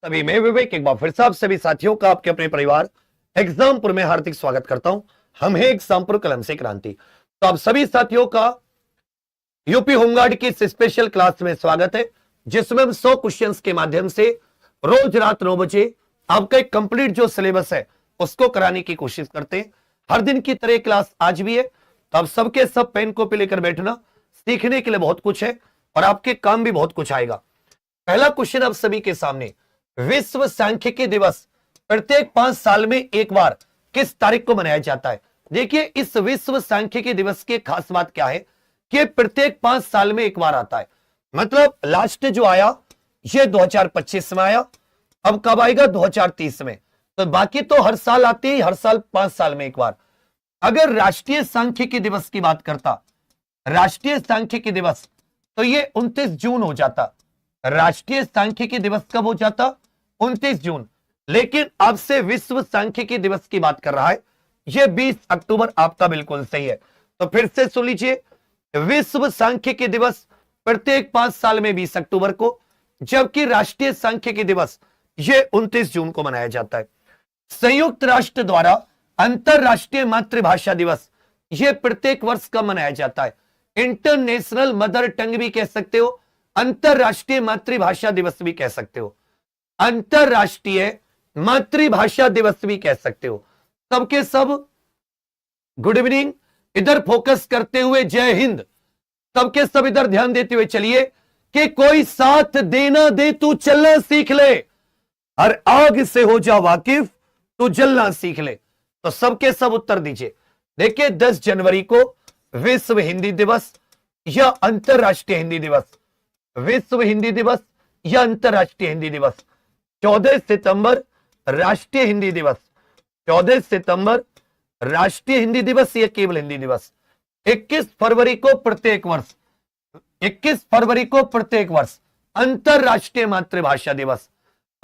सभी मैं विवेक एक बार फिर से आप सभी साथियों का आपके अपने परिवार एग्जामपुर में हार्दिक स्वागत करता हूं। हम हैं एग्जामपुर कलम से क्रांति। तो आप सभी साथियों का यूपी होमगार्ड की इस स्पेशल क्लास में स्वागत है, जिसमें हम 100 क्वेश्चंस के माध्यम से रोज रात 9 बजे आपका एक कंप्लीट जो सिलेबस है उसको कराने की कोशिश करते हैं। हर दिन की तरह क्लास आज भी है, तो आप सबके सब पेन कॉपी लेकर बैठना। सीखने के लिए बहुत कुछ है और आपके काम भी बहुत कुछ आएगा। पहला क्वेश्चन आप सभी के सामने, विश्व सांख्यिकी दिवस प्रत्येक 5 साल में एक बार किस तारीख को मनाया जाता है? देखिए, इस विश्व सांख्यिकी दिवस की खास बात क्या है कि प्रत्येक 5 साल में एक बार आता है। मतलब लास्ट जो आया ये 2025 में आया, अब कब आएगा? 2030 में। तो बाकी तो हर साल आते ही, हर साल 5 साल में एक बार। अगर राष्ट्रीय सांख्यिकी दिवस की बात करता, राष्ट्रीय सांख्यिकी दिवस, तो ये 29 जून हो जाता। राष्ट्रीय सांख्यिकी दिवस कब हो जाता? 29 जून। लेकिन आपसे विश्व सांख्यिकी दिवस की बात कर रहा है, यह 20 अक्टूबर आपका बिल्कुल सही है। तो फिर से सुन लीजिए, विश्व सांख्यिकी दिवस प्रत्येक 5 साल में 20 अक्टूबर को, जबकि राष्ट्रीय सांख्यिकी दिवस यह 29 जून को मनाया जाता है। संयुक्त राष्ट्र द्वारा अंतरराष्ट्रीय मातृभाषा दिवस यह प्रत्येक वर्ष कब मनाया जाता है? इंटरनेशनल मदर टंग भी कह सकते हो, अंतरराष्ट्रीय मातृभाषा दिवस भी कह सकते हो, अंतरराष्ट्रीय मातृभाषा दिवस भी कह सकते हो। सबके सब गुड इवनिंग, इधर फोकस करते हुए जय हिंद। सबके सब इधर ध्यान देते हुए चलिए कि कोई साथ देना दे तू चलना सीख ले, हर आग से हो जा वाकिफ तू जलना सीख ले। तो सबके सब उत्तर दीजिए। देखिए, 10 जनवरी को विश्व हिंदी दिवस या अंतरराष्ट्रीय हिंदी दिवस, विश्व हिंदी दिवस या अंतरराष्ट्रीय हिंदी दिवस। 14 सितंबर राष्ट्रीय हिंदी दिवस, 14 सितंबर राष्ट्रीय हिंदी दिवस या केवल हिंदी दिवस। 21 फरवरी को प्रत्येक वर्ष, 21 फरवरी को प्रत्येक वर्ष अंतरराष्ट्रीय मातृभाषा दिवस,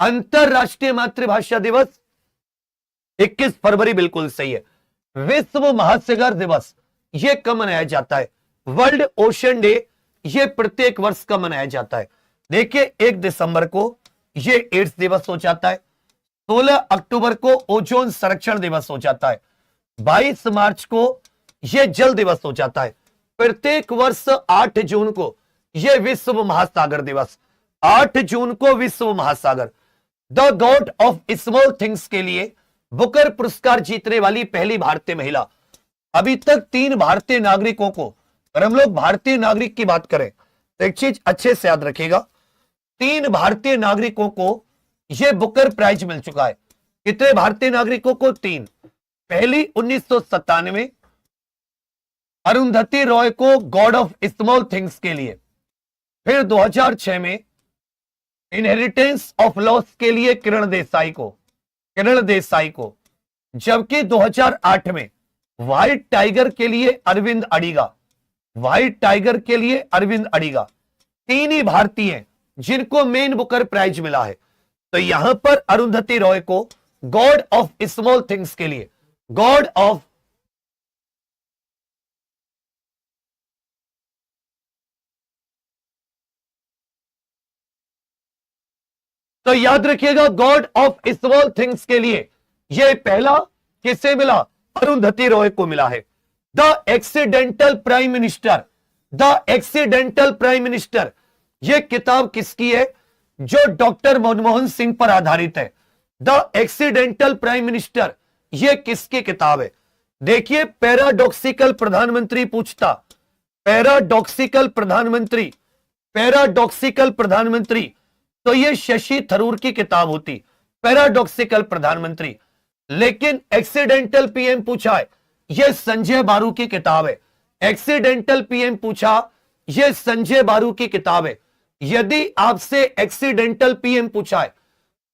अंतरराष्ट्रीय मातृभाषा दिवस 21 फरवरी बिल्कुल सही है। विश्व महासागर दिवस यह कब मनाया जाता है? वर्ल्ड ओशन डे यह प्रत्येक वर्ष कब मनाया जाता है? देखिए, 1 दिसंबर को यह एड्स दिवस हो जाता है, 16 अक्टूबर को ओजोन संरक्षण दिवस हो जाता है, 22 मार्च को यह जल दिवस हो जाता है। प्रत्येक वर्ष 8 जून को यह विश्व महासागर दिवस, 8 जून को विश्व महासागर। The God of small things के लिए बुकर पुरस्कार जीतने वाली पहली भारतीय महिला। अभी तक 3 भारतीय नागरिकों को, और हम लोग भारतीय नागरिक की बात करें तो एक चीज अच्छे से याद रखिएगा, 3 भारतीय नागरिकों को यह बुकर प्राइज मिल चुका है। कितने भारतीय नागरिकों को? 3। पहली 1997 अरुंधति रॉय को गॉड ऑफ स्मॉल थिंग्स के लिए, फिर 2006 में इनहेरिटेंस ऑफ लॉस के लिए किरण देसाई को, जबकि 2008 में व्हाइट टाइगर के लिए अरविंद अडिगा, व्हाइट टाइगर के लिए अरविंद अडिगा। 3 ही भारतीय हैं जिनको मेन बुकर प्राइज मिला है। तो यहां पर अरुंधति रॉय को गॉड ऑफ स्मॉल थिंग्स के लिए, गॉड ऑफ, तो याद रखिएगा, गॉड ऑफ स्मॉल थिंग्स के लिए यह पहला किसे मिला? अरुंधति रॉय को मिला है। The accidental prime minister, the accidental prime minister, यह किताब किसकी है? जो डॉक्टर मनमोहन सिंह पर आधारित है। द एक्सीडेंटल प्राइम मिनिस्टर, यह किसकी किताब है? देखिए, पैराडॉक्सिकल प्रधानमंत्री पूछता, पैराडॉक्सिकल प्रधानमंत्री, पैराडॉक्सिकल प्रधानमंत्री, तो यह शशि थरूर की किताब होती, पैराडॉक्सिकल प्रधानमंत्री। लेकिन एक्सीडेंटल पीएम पूछा है, यह संजय बारू की किताब है। एक्सीडेंटल पीएम पूछा, यह संजय बारू की किताब है। यदि आपसे एक्सीडेंटल पीएम पूछा है,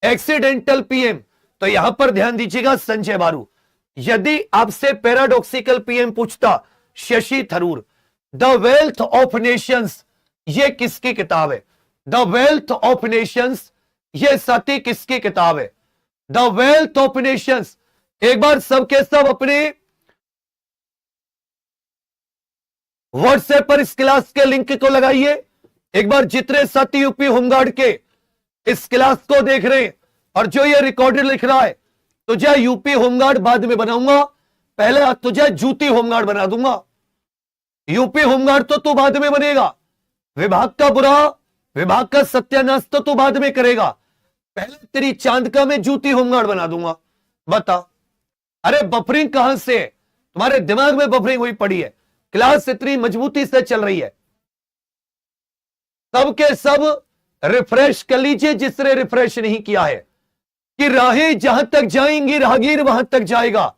एक्सीडेंटल पीएम, तो यहां पर ध्यान दीजिएगा संजय बारू। यदि आपसे पैराडॉक्सिकल पीएम पूछता, Shashi Tharoor. The wealth of Nations, यह किसकी किताब है? द वेल्थ ऑफ नेशंस, यह सती किसकी किताब है? The wealth of Nations. एक बार सबके सब अपने व्हाट्सएप पर इस क्लास के लिंक को लगाइए। एक बार जितने साथी यूपी होमगार्ड के इस क्लास को देख रहे हैं और जो ये रिकॉर्डर लिख रहा है, तुझे यूपी होमगार्ड बाद में बनाऊंगा, पहले तुझे जूती होमगार्ड बना दूंगा। यूपी होमगार्ड तो तू बाद में बनेगा, विभाग का बुरा, विभाग का सत्यानाश तो तू बाद में करेगा, पहले तेरी चांद का मैं जूती होमगार्ड बना दूंगा। बता, अरे बफरिंग कहां से? तुम्हारे दिमाग में बफरिंग हुई पड़ी है, क्लास इतनी मजबूती से चल रही है। सब के सब रिफ्रेश कर लीजिए जिसने रिफ्रेश नहीं किया है, कि राहें जहां तक जाएंगी राहगीर वहां तक जाएगा।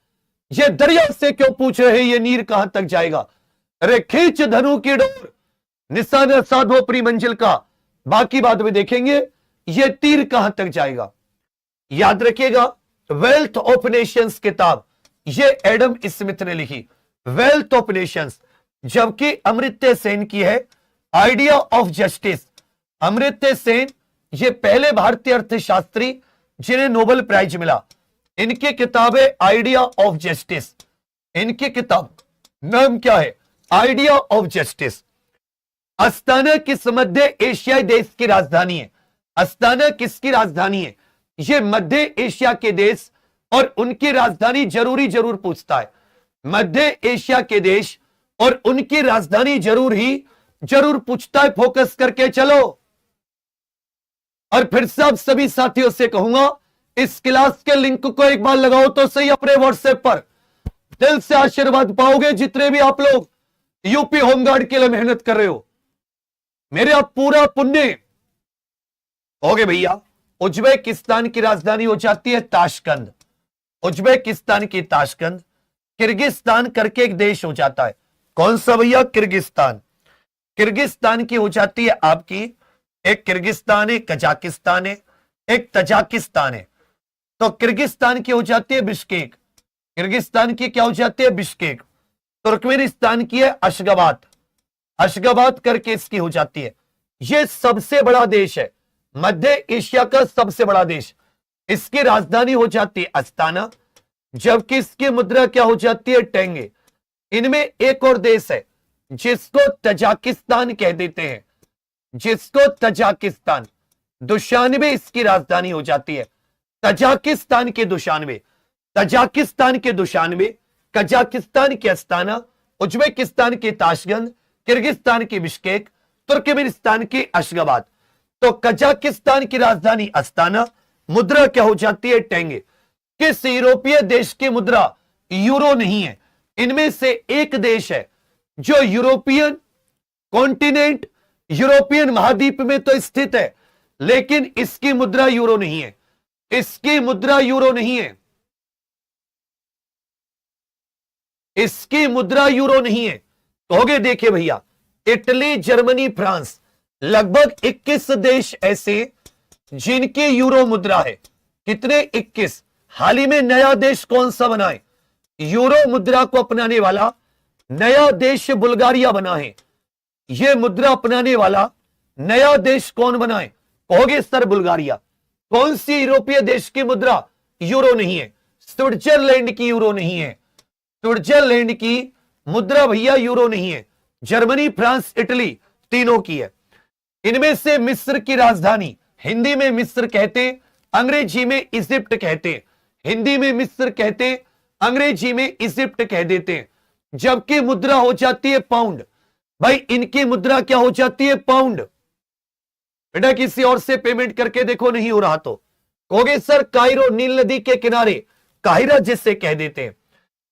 ये दरिया से क्यों पूछ रहे ये नीर कहां तक जाएगा? अरे खींच धनु की डोर, निशाना साधो अपनी मंजिल का, बाकी बाद में देखेंगे ये तीर कहां तक जाएगा। याद रखिएगा, वेल्थ ऑफ नेशंस किताब ये एडम स्मिथ ने लिखी, वेल्थ ऑफ नेशंस, जबकि अमर्त्य सेन की है idea of justice. Amartya Sen ये पहले भारतीय अर्थशास्त्री जिन्हें नोबेल प्राइज मिला, इनकी किताब है आइडिया ऑफ जस्टिस। इनकी किताब नाम क्या है? Idea of justice. अस्ताना किस मध्य एशियाई देश की राजधानी है? अस्ताना किसकी राजधानी है? ये मध्य एशिया के देश और उनकी राजधानी जरूर पूछता है। मध्य एशिया के देश और उनकी राजधानी जरूर पूछता है, फोकस करके चलो। और फिर से आप सभी साथियों से कहूंगा, इस क्लास के लिंक को एक बार लगाओ तो सही अपने व्हाट्सएप पर। दिल से आशीर्वाद पाओगे जितने भी आप लोग यूपी होमगार्ड के लिए मेहनत कर रहे हो, मेरे आप पूरा पुण्य हो गए भैया। उज्बेकिस्तान की राजधानी हो जाती है ताशकंद, उज्बेकिस्तान की ताशकंद। किर्गिस्तान करके एक देश हो जाता है, कौन सा भैया? किर्गिस्तान। किर्गिस्तान की हो जाती है आपकी, एक किर्गिस्तान है, कजाकिस्तान है, एक तजाकिस्तान है। तो किर्गिस्तान की हो जाती है बिश्केक, किर्गिस्तान की क्या हो जाती है? बिश्केक। तुर्कमेनिस्तान की है अशगाबाद, अशगाबाद करके इसकी हो जाती है। यह सबसे बड़ा देश है, मध्य एशिया का सबसे बड़ा देश। इसकी राजधानी हो जाती है अस्ताना, जबकि इसकी मुद्रा क्या हो जाती है? टेंगे। इनमें एक और देश है जिसको तजाकिस्तान कह देते हैं, जिसको तजाकिस्तान। दुशानबे इसकी राजधानी हो जाती है, तजाकिस्तान के दुशानबे, तजाकिस्तान के दुशानबे, कजाकिस्तान के अस्ताना, उज्बेकिस्तान की ताशकंद, किर्गिस्तान की बिश्केक, तुर्कमेनिस्तान की अशगाबाद। तो कजाकिस्तान की राजधानी अस्ताना, मुद्रा क्या हो जाती है? टेंगे। किस यूरोपीय देश की मुद्रा यूरो नहीं है? इनमें से एक देश है जो यूरोपियन कॉन्टिनेंट, यूरोपियन महाद्वीप में तो स्थित है, लेकिन इसकी मुद्रा यूरो नहीं है, इसकी मुद्रा यूरो नहीं है, इसकी मुद्रा यूरो नहीं है। कहोगे देखिए भैया, इटली, जर्मनी, फ्रांस, लगभग 21 देश ऐसे जिनकी यूरो मुद्रा है। कितने? 21। हाल ही में नया देश कौन सा बना है? यूरो मुद्रा को अपनाने वाला नया देश बुल्गारिया बना है। यह मुद्रा अपनाने वाला नया देश कौन बना है? कहोगे सर बुल्गारिया। कौन सी यूरोपीय देश की मुद्रा यूरो नहीं है? स्विट्जरलैंड की यूरो नहीं है, स्विट्जरलैंड की मुद्रा भैया यूरो नहीं है। जर्मनी, फ्रांस, इटली तीनों की है। इनमें से मिस्र की राजधानी, हिंदी में मिस्र कहते, अंग्रेजी में इजिप्ट कहते, हिंदी में मिस्र कहते, अंग्रेजी में इजिप्ट कह देते हैं। जबकि मुद्रा हो जाती है पाउंड। भाई इनकी मुद्रा क्या हो जाती है? पाउंड। बेटा किसी और से पेमेंट करके देखो, नहीं हो रहा तो कहोगे सर कायरो, नील नदी के किनारे, काहिरा जिससे कह देते हैं।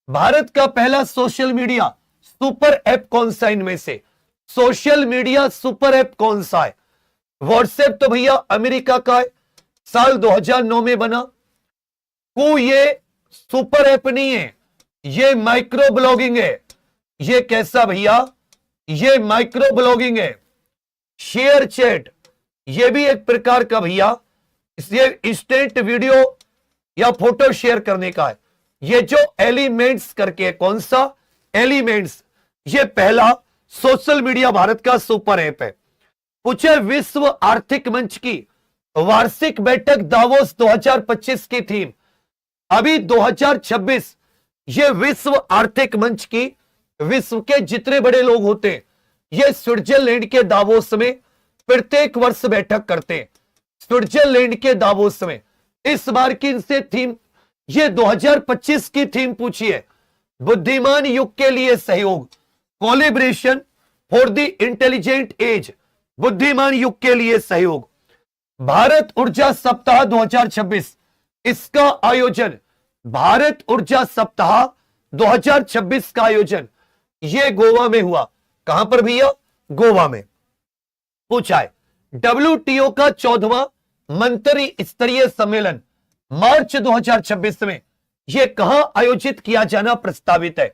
भारत का पहला सोशल मीडिया सुपर ऐप कौन सा? इनमें से सोशल मीडिया सुपर ऐप कौन सा है? व्हाट्सएप तो भैया अमेरिका का है, साल 2009 में बना। ये सुपर ऐप नहीं है, ये माइक्रो ब्लॉगिंग है। ये कैसा भैया? ये माइक्रो ब्लॉगिंग है। शेयर चैट ये भी एक प्रकार का भैया, ये इंस्टेंट वीडियो या फोटो शेयर करने का है। ये जो एलिमेंट्स करके, कौन सा? एलिमेंट्स, ये पहला सोशल मीडिया भारत का सुपर ऐप है। पूछे विश्व आर्थिक मंच की वार्षिक बैठक दावोस 2025 की थीम, अभी 2026। ये विश्व आर्थिक मंच की, विश्व के जितने बड़े लोग होते हैं ये स्विट्जरलैंड के दावोस में प्रत्येक वर्ष बैठक करते हैं। स्विट्जरलैंड के दावोस में। इस बार की इनसे थीम, ये 2025 की थीम पूछी है, बुद्धिमान युग के लिए सहयोग, collaboration for the intelligent age, बुद्धिमान युग के लिए सहयोग। भारत ऊर्जा सप्ताह 2026, इसका आयोजन, भारत ऊर्जा सप्ताह 2026 का आयोजन ये गोवा में हुआ। कहां पर भैया? गोवा में। पूछा है WTO का 14वां मंत्री स्तरीय सम्मेलन मार्च 2026 में यह कहां आयोजित किया जाना प्रस्तावित है?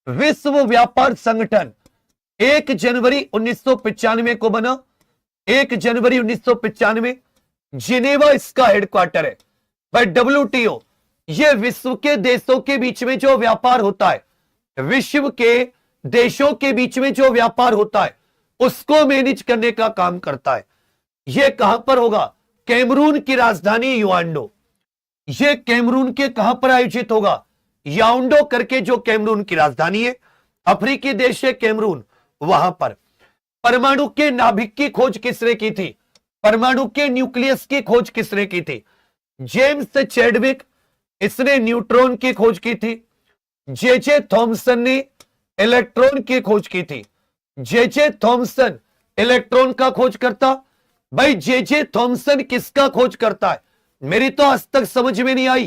विश्व व्यापार संगठन 1 जनवरी 1995 को बना, 1 जनवरी 1995, जिनेवा इसका हेडक्वार्टर है। भाई WTO यह विश्व के देशों के बीच में जो व्यापार होता है, विश्व के देशों के बीच में जो व्यापार होता है उसको मैनेज करने का काम करता है। यह कहां पर होगा? कैमरून की राजधानी युआंडो। यह कैमरून के कहां पर आयोजित होगा? याउंडो करके जो कैमरून की राजधानी है, अफ्रीकी देश है कैमरून, वहां पर। परमाणु के नाभिक की खोज किसने की थी? परमाणु के न्यूक्लियस की खोज किसने की थी? जेम्स चैडविक, इसने न्यूट्रॉन की खोज की थी। जे थॉमसन ने इलेक्ट्रॉन की खोज की थी। जे थॉमसन इलेक्ट्रॉन का खोज करता। भाई जे थॉमसन किसका खोज करता है? मेरी तो आज तक समझ में नहीं आई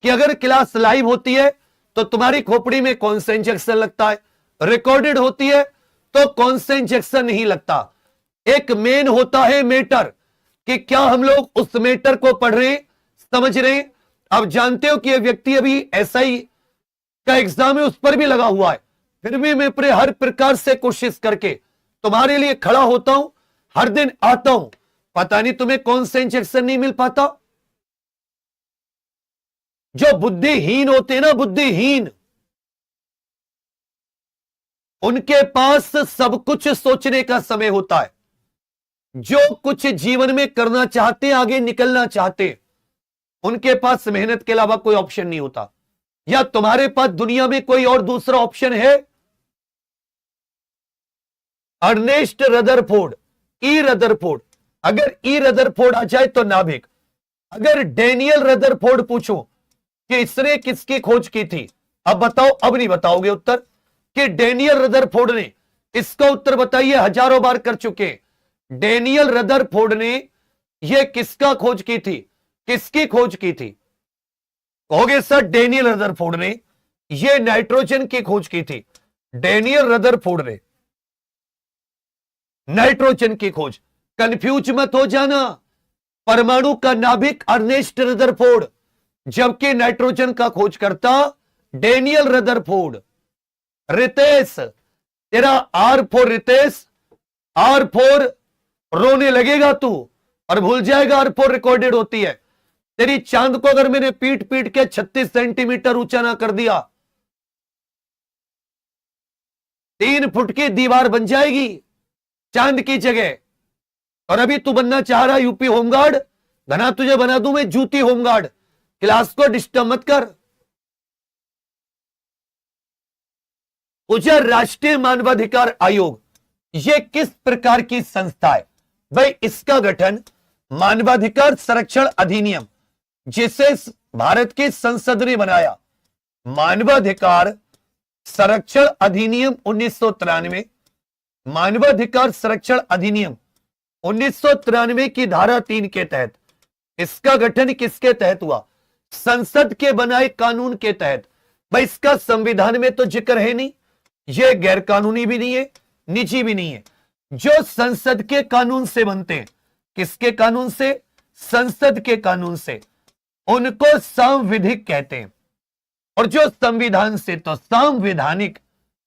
कि अगर क्लास लाइव होती है तो तुम्हारी खोपड़ी में कौन सा इंजेक्शन लगता है, रिकॉर्डेड होती है तो कौन सा इंजेक्शन नहीं लगता। एक मेन होता है मैटर, कि क्या हम लोग उस मैटर को पढ़ रहे, समझ रहे। अब जानते हो कि यह व्यक्ति अभी SI का एग्जाम है, उस पर भी लगा हुआ है, फिर भी मैं अपने हर प्रकार से कोशिश करके तुम्हारे लिए खड़ा होता हूं, हर दिन आता हूं। पता नहीं तुम्हें कौन सा इंजेक्शन नहीं मिल पाता। जो बुद्धिहीन होते हैं ना, बुद्धिहीन, उनके पास सब कुछ सोचने का समय होता है। जो कुछ जीवन में करना चाहते, आगे निकलना चाहते, उनके पास मेहनत के अलावा कोई ऑप्शन नहीं होता। या तुम्हारे पास दुनिया में कोई और दूसरा ऑप्शन है? अर्नेस्ट रदरफोर्ड, ई रदरफोर्ड, अगर ई रदरफोर्ड आ जाए तो नाभिक। अगर डेनियल रदरफोर्ड पूछो कि इसने किसकी खोज की थी, अब बताओ, अब नहीं बताओगे उत्तर कि डेनियल रदरफोर्ड ने, इसका उत्तर बताइए, हजारों बार कर चुके। डेनियल रदरफोर्ड ने यह किसका खोज की थी? किसकी खोज की थी? कहोगे सर डेनियल रदरफोर्ड ने यह नाइट्रोजन की खोज की थी। डेनियल रदरफोर्ड ने नाइट्रोजन की खोज। कंफ्यूज मत हो जाना, परमाणु का नाभिक अर्नेस्ट रदरफोर्ड, जबकि नाइट्रोजन का खोज करता डेनियल रदरफोर्ड। रितेश, तेरा R4 रितेश, R4 रोने लगेगा तू और भूल जाएगा R4 रिकॉर्डेड होती है। तेरी चांद को अगर मैंने पीट पीट के 36 सेंटीमीटर ऊंचा ना कर दिया, 3 फुट की दीवार बन जाएगी चांद की जगह। और अभी तू बनना चाह रहा यूपी होमगार्ड, घना तुझे बना दूं मैं जूती होमगार्ड। क्लास को डिस्टर्ब मत कर। पूछा राष्ट्रीय मानवाधिकार आयोग यह किस प्रकार की संस्था है? भाई इसका गठन मानवाधिकार संरक्षण अधिनियम, जिसे भारत की संसद ने बनाया, मानवाधिकार संरक्षण अधिनियम 1993, मानवाधिकार संरक्षण अधिनियम 1993 की धारा 3 के तहत। इसका गठन किसके तहत हुआ? संसद के बनाए कानून के तहत। भाई इसका संविधान में तो जिक्र है नहीं, यह गैर कानूनी भी नहीं है, निजी भी नहीं है। जो संसद के कानून से बनते हैं, किसके कानून से? संसद के कानून से, उनको संविधिक कहते हैं। और जो संविधान से, तो संवैधानिक,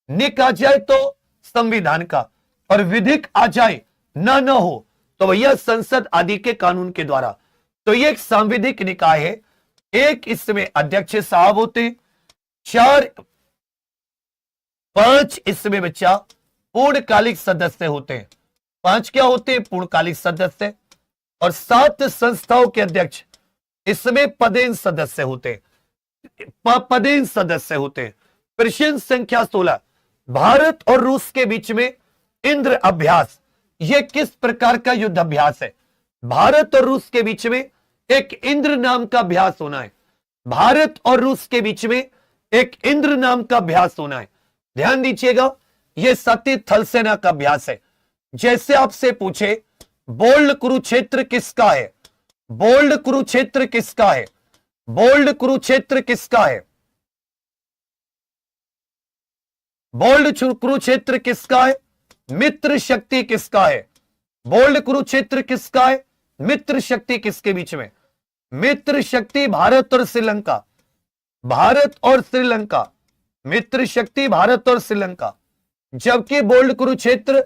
निक आ जाए तो संविधान का, और विधिक आ जाए ना हो तो भैया संसद आदि के कानून के द्वारा। तो ये एक सांविधिक निकाय है। एक इसमें अध्यक्ष साहब होते हैं, 5 इसमें बच्चा पूर्णकालिक सदस्य होते हैं। 5 क्या होते हैं? पूर्णकालिक सदस्य। और 7 संस्थाओं के अध्यक्ष इसमें पदेन सदस्य होते हैं, पदेन सदस्य होते हैं। प्रश्न संख्या 16, भारत और रूस के बीच में इंद्र अभ्यास, यह किस प्रकार का युद्ध अभ्यास है? भारत और रूस के बीच में एक इंद्र नाम का अभ्यास होना है। भारत और रूस के बीच में एक इंद्र नाम का अभ्यास होना है। ध्यान दीजिएगा, यह सती थल सेना का अभ्यास है। जैसे आपसे पूछे बोल्ड कुरुक्षेत्र किसका है, बोल्ड कुरुक्षेत्र किसका है, बोल्ड कुरुक्षेत्र किसका है, बोल्ड कुरुक्षेत्र किसका है, मित्र शक्ति किसका है, बोल्ड कुरुक्षेत्र किसका है, मित्र शक्ति किसके बीच में, मित्र शक्ति भारत और श्रीलंका, भारत और श्रीलंका, मित्र शक्ति भारत और श्रीलंका। जबकि बोल्ड कुरुक्षेत्र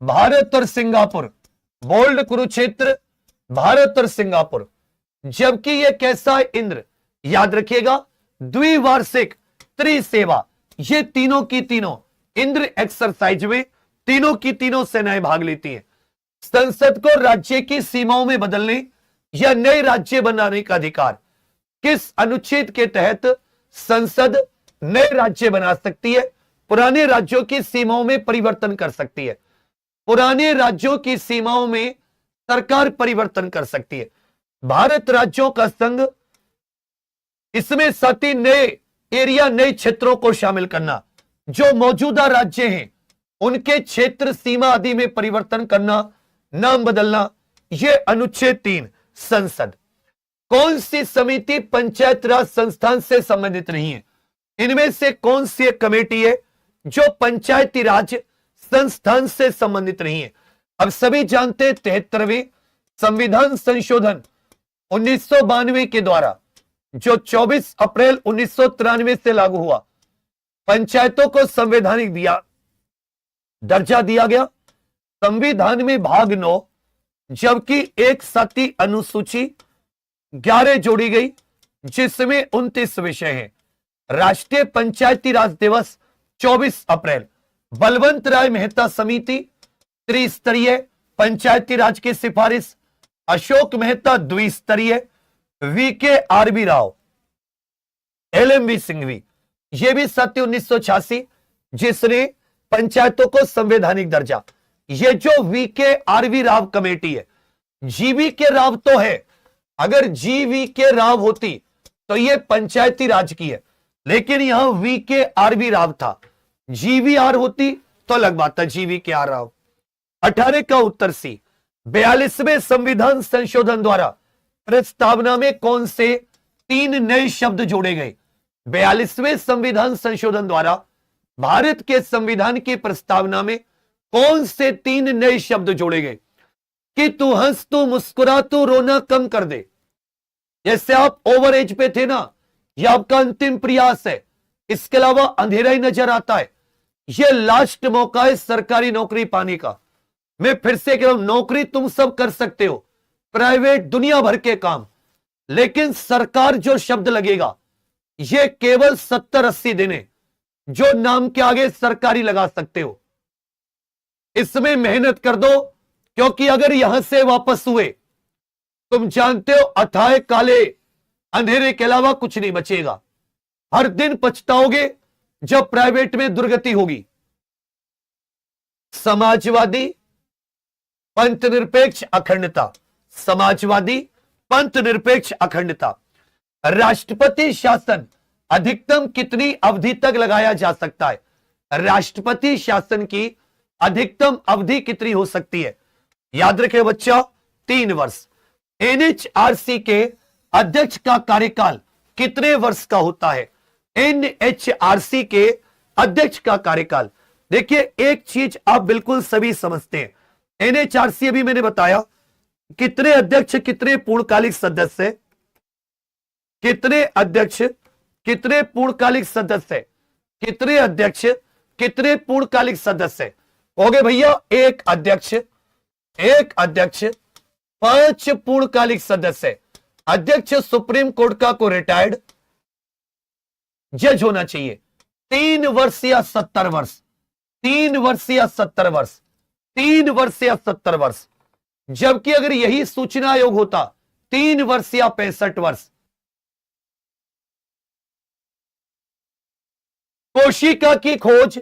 भारत और सिंगापुर, बोल्ड कुरुक्षेत्र भारत और सिंगापुर। जबकि यह कैसा है, इंद्र। याद रखिएगा, द्विवार्षिक त्रिसेवा, ये तीनों की तीनों इंद्र एक्सरसाइज में तीनों की तीनों सेनाएं भाग लेती हैं। संसद को राज्य की सीमाओं में बदलने या नए राज्य बनाने का अधिकार। किस अनुच्छेद के तहत संसद नए राज्य बना सकती है, पुराने राज्यों की सीमाओं में परिवर्तन कर सकती है, पुराने राज्यों की सीमाओं में सरकार परिवर्तन कर सकती है। भारत राज्यों का संघ, इसमें साथ ही नए एरिया, नए क्षेत्रों को शामिल करना, जो मौजूदा राज्य हैं उनके क्षेत्र सीमा आदि में परिवर्तन करना, नाम बदलना, यह अनुच्छेद 3। संसद। कौन सी समिति पंचायत राज संस्थान से संबंधित नहीं है, इनमें से कौन सी एक कमेटी है जो पंचायती राज संस्थान से संबंधित नहीं है। अब सभी जानते हैं 73वें संविधान संशोधन 1992 के द्वारा जो 24 अप्रैल 1993 से लागू हुआ, पंचायतों को संवैधानिक दर्जा दिया गया। संविधान में भाग 9 जबकि एक साथी अनुसूची 11 जोड़ी गई, जिसमें 29 विषय हैं। राष्ट्रीय पंचायती राज दिवस 24 अप्रैल, बलवंत राय मेहता समिति त्रिस्तरीय पंचायती राज की सिफारिश, अशोक मेहता द्विस्तरीय, VK RB Rao, LMV Singhvi, यह भी सत्य 1986 जिसने पंचायतों को संवैधानिक दर्जा। ये जो वीके आरवी राव कमेटी है, जीवी के राव तो है, अगर जीवी के राव होती तो ये पंचायती राज की है, लेकिन यहां वीके आरवी राव था। जीवीआर होती तो अलग बात था, जीवी के आर राव। 18 का उत्तर सी। 42वें संविधान संशोधन द्वारा प्रस्तावना में कौन से 3 नए शब्द जोड़े गए। 42वें संविधान संशोधन द्वारा भारत के संविधान की प्रस्तावना में कौन से 3 नए शब्द जोड़े गए कि तू हंस, तू मुस्कुरा, तू रोना कम कर दे। जैसे आप ओवर एज पे थे ना, यह आपका अंतिम प्रयास है, इसके अलावा अंधेरा ही नजर आता है, यह लास्ट मौका है सरकारी नौकरी पाने का। मैं फिर से कह रहा हूं, नौकरी तुम सब कर सकते हो, प्राइवेट दुनिया भर के काम, लेकिन सरकार जो शब्द लगेगा यह केवल 70-80 दिन है जो नाम के आगे सरकारी लगा सकते हो। इसमें मेहनत कर दो, क्योंकि अगर यहां से वापस हुए, तुम जानते हो अथाह काले अंधेरे के अलावा कुछ नहीं बचेगा। हर दिन पछताओगे जब प्राइवेट में दुर्गति होगी। समाजवादी पंथ निरपेक्ष अखंडता, समाजवादी पंथ निरपेक्ष अखंडता। राष्ट्रपति शासन अधिकतम कितनी अवधि तक लगाया जा सकता है। राष्ट्रपति शासन की अधिकतम अवधि कितनी हो सकती है। याद रखें बच्चा, 3 वर्ष। एनएचआरसी के अध्यक्ष का कार्यकाल कितने वर्ष का होता है। एनएचआरसी के अध्यक्ष का कार्यकाल, देखिए एक चीज आप बिल्कुल सभी समझते हैं, एनएचआरसी अभी मैंने बताया कितने अध्यक्ष कितने पूर्णकालिक सदस्य, कितने अध्यक्ष कितने पूर्णकालिक सदस्य, कितने अध्यक्ष कितने पूर्णकालिक सदस्य। कहोगे भैया एक अध्यक्ष 5 पूर्णकालिक सदस्य। अध्यक्ष सुप्रीम कोर्ट का को रिटायर्ड जज होना चाहिए। 3 वर्ष या 70 वर्ष, 3 वर्ष या 70 वर्ष, 3 वर्ष या 70 वर्ष। जबकि अगर यही सूचना आयोग होता 3 वर्ष या 65 वर्ष। कोशिका की खोज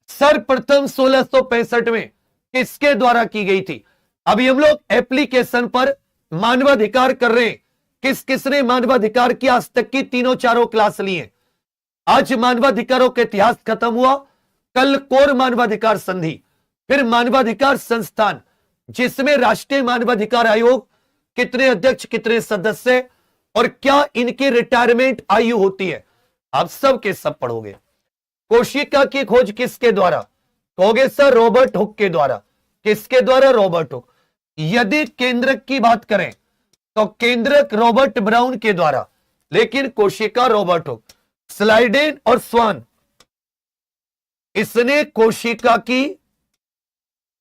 सर्वप्रथम 1665 में किसके द्वारा की गई थी। अभी हम लोग एप्लीकेशन पर मानवाधिकार कर रहे हैं। किस किसने मानवाधिकार की आज तक की तीनों चारों क्लास ली है। आज मानवाधिकारों का इतिहास खत्म हुआ, कल कोर मानवाधिकार संधि, फिर मानवाधिकार संस्थान, जिसमें राष्ट्रीय मानवाधिकार आयोग कितने अध्यक्ष, कितने सदस्य और क्या इनकी रिटायरमेंट आयु होती है, आप सब के सब पढ़ोगे। कोशिका की खोज किसके द्वारा, कहोगे सर रॉबर्ट हुक के द्वारा। किसके द्वारा, रॉबर्ट हुक। यदि केंद्रक की बात करें तो केंद्रक रॉबर्ट ब्राउन के द्वारा, लेकिन कोशिका रॉबर्ट हुक। स्लाइडेन और स्वान, इसने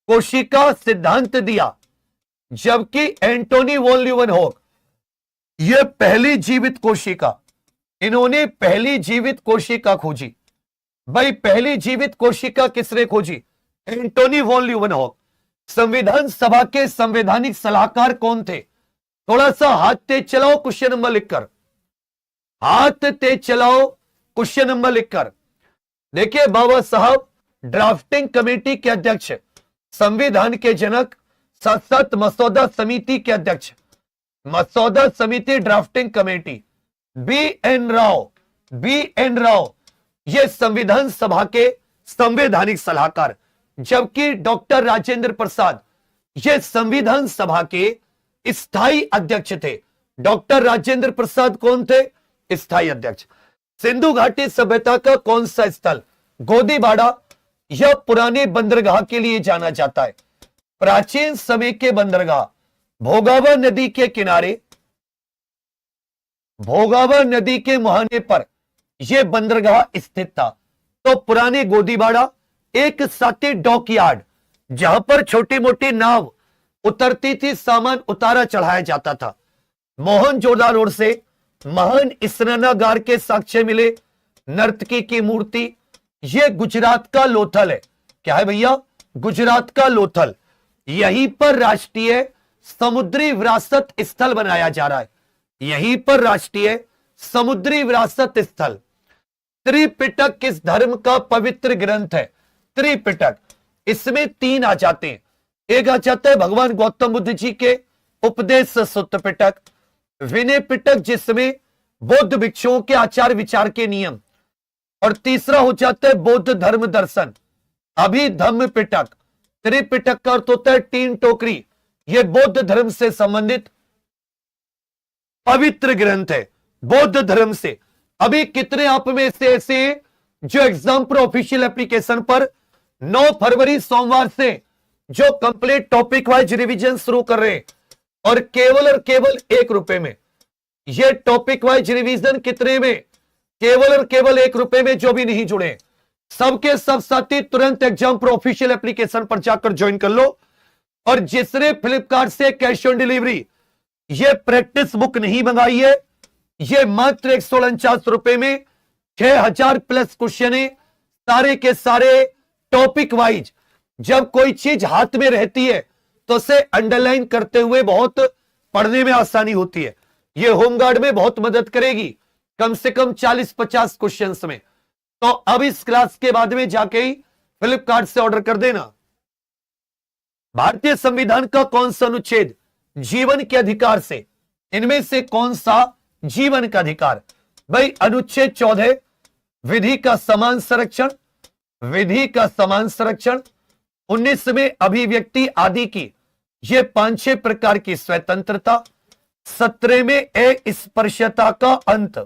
कोशिका सिद्धांत दिया, जबकि एंटोनी वॉन ल्यूवेनहॉक यह पहली जीवित कोशिका, इन्होंने पहली जीवित कोशिका खोजी। भाई पहली जीवित कोशिका किसने खोजी, एंटोनी वॉन ल्यूवेनहॉक। संविधान सभा के संवैधानिक सलाहकार कौन थे, थोड़ा सा हाथ तेज चलाओ क्वेश्चन नंबर लिखकर, हाथ तेज चलाओ क्वेश्चन नंबर लिखकर। देखिए बाबा साहब ड्राफ्टिंग कमेटी के अध्यक्ष, संविधान के जनक, साथ साथ मसौदा समिति के अध्यक्ष, मसौदा समिति ड्राफ्टिंग कमेटी बी.एन. राव, ये संविधान सभा के संवैधानिक सलाहकार, जबकि डॉक्टर राजेंद्र प्रसाद ये संविधान सभा के स्थायी अध्यक्ष थे। डॉक्टर राजेंद्र प्रसाद कौन थे, स्थायी अध्यक्ष। सिंधु घाटी सभ्यता का कौन सा स्थल, गोदीबाड़ा, यह पुराने बंदरगाह के लिए जाना जाता है। प्राचीन समय के बंदरगाह भोगावा नदी के किनारे, भोगावा नदी के मुहाने पर यह बंदरगाह स्थित था। तो पुराने गोदीबाड़ा एक साथी डॉक यार्ड, जहां पर छोटी मोटी नाव उतरती थी, सामान उतारा चढ़ाया जाता था। मोहनजोदड़ो रोड से महान स्नानागार के साक्ष्य मिले, नर्तकी की मूर्ति, यह गुजरात का लोथल है। क्या है भैया, गुजरात का लोथल। यहीं पर राष्ट्रीय समुद्री विरासत स्थल बनाया जा रहा है, यहीं पर राष्ट्रीय समुद्री विरासत स्थल। त्रिपिटक किस धर्म का पवित्र ग्रंथ है, त्रिपिटक, इसमें तीन आ जाते हैं। एक आ जाता है भगवान गौतम बुद्ध जी के उपदेश सुत्त पिटक, विनय पिटक जिसमें बौद्ध भिक्षुओं के आचार विचार के नियम, और तीसरा हो जाता है बौद्ध धर्म दर्शन, अभिधम्म पिटक। त्रिपिटक का अर्थ होता है तीन टोकरी, यह बौद्ध धर्म से संबंधित पवित्र ग्रंथ है, बौद्ध धर्म से। अभी कितने आप में से ऐसे जो एग्जाम पर ऑफिशियल एप्लीकेशन पर 9 फरवरी सोमवार से जो कंप्लीट टॉपिक वाइज रिवीजन शुरू कर रहे हैं, और केवल 1 रुपए में, ये टॉपिक वाइज रिवीजन कितने में, केवल और केवल 1 रुपए में। जो भी नहीं जुड़े सबके सब साथी तुरंत एग्जाम पर ऑफिशियल एप्लीकेशन पर जाकर ज्वाइन कर लो। और जिसने फ्लिपकार्ट से कैश ऑन डिलीवरी ये प्रैक्टिस बुक नहीं मंगाई है, ये मात्र 149 रुपए में 6000 प्लस क्वेश्चन है, सारे के सारे टॉपिक वाइज। जब कोई चीज हाथ में रहती है तो उसे अंडरलाइन करते हुए बहुत पढ़ने में आसानी होती है। ये होमगार्ड में बहुत मदद करेगी, कम से कम 40-50 क्वेश्चंस में। तो अब इस क्लास के बाद में जाके ही फ्लिपकार्ट से ऑर्डर कर देना। भारतीय संविधान का कौन सा अनुच्छेद जीवन के अधिकार से, इनमें से कौन सा जीवन का अधिकार, भाई अनुच्छेद 14 विधि का समान संरक्षण, विधि का समान संरक्षण। 19 में अभिव्यक्ति आदि की ये 5-6 प्रकार की स्वतंत्रता। 17 में अस्पृश्यता का अंत।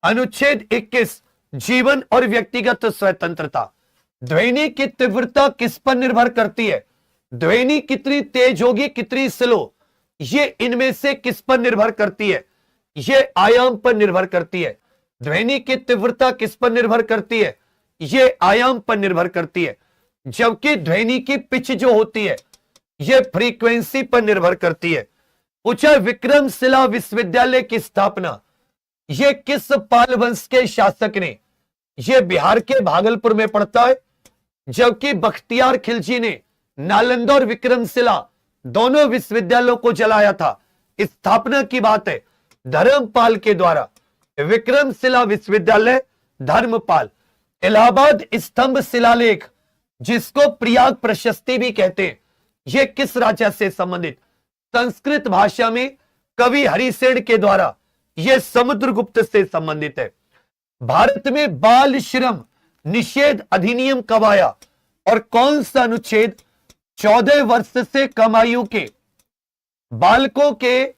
अनुच्छेद 21 जीवन और व्यक्तिगत स्वतंत्रता। ध्वनि की तीव्रता किस पर निर्भर करती है, ध्वनि कितनी तेज होगी कितनी स्लो, ये इनमें से किस पर निर्भर करती है, ये आयाम पर निर्भर करती है। ध्वनि की तीव्रता किस पर निर्भर करती है, ये आयाम पर निर्भर करती है। जबकि ध्वनि की पिच जो होती है ये फ्रीक्वेंसी पर निर्भर करती है। पूछा विक्रमशिला विश्वविद्यालय की स्थापना ये किस पाल वंश के शासक ने, ये बिहार के भागलपुर में पड़ता है। जबकि बख्तियार खिलजी ने नालंदा और विक्रमशिला दोनों विश्वविद्यालयों को जलाया था। स्थापना की बात है धर्मपाल के द्वारा। विक्रमशिला विश्वविद्यालय धर्मपाल। इलाहाबाद स्तंभ शिलालेख जिसको प्रयाग प्रशस्ति भी कहते हैं, यह किस राजा से संबंधित, संस्कृत भाषा में कवि हरिसेन के द्वारा यह समुद्रगुप्त से संबंधित है। भारत में बाल श्रम निषेध अधिनियम कब आया और कौन सा अनुच्छेद 14 वर्ष से कम आयु के बालकों के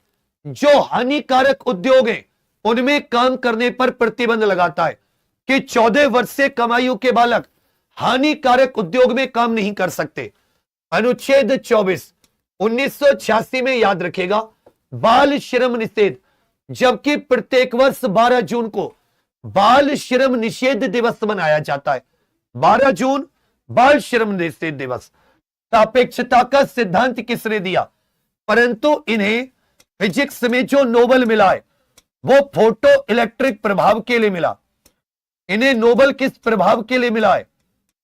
जो हानिकारक उद्योग हैं उनमें काम करने पर प्रतिबंध लगाता है कि 14 वर्ष से कम आयु के बालक हानिकारक उद्योग में काम नहीं कर सकते। अनुच्छेद 24 1986 में, याद रखेगा, बाल श्रम निषेध, जबकि प्रत्येक वर्ष 12 जून को बाल श्रम निषेध दिवस मनाया जाता है। 12 जून बाल श्रम निषेध दिवस। सापेक्षता का सिद्धांत किसने दिया? परंतु इन्हें फिजिक्स में जो नोबेल मिला है वो फोटो इलेक्ट्रिक प्रभाव के लिए मिला। इन्हें नोबेल किस प्रभाव के लिए मिला है?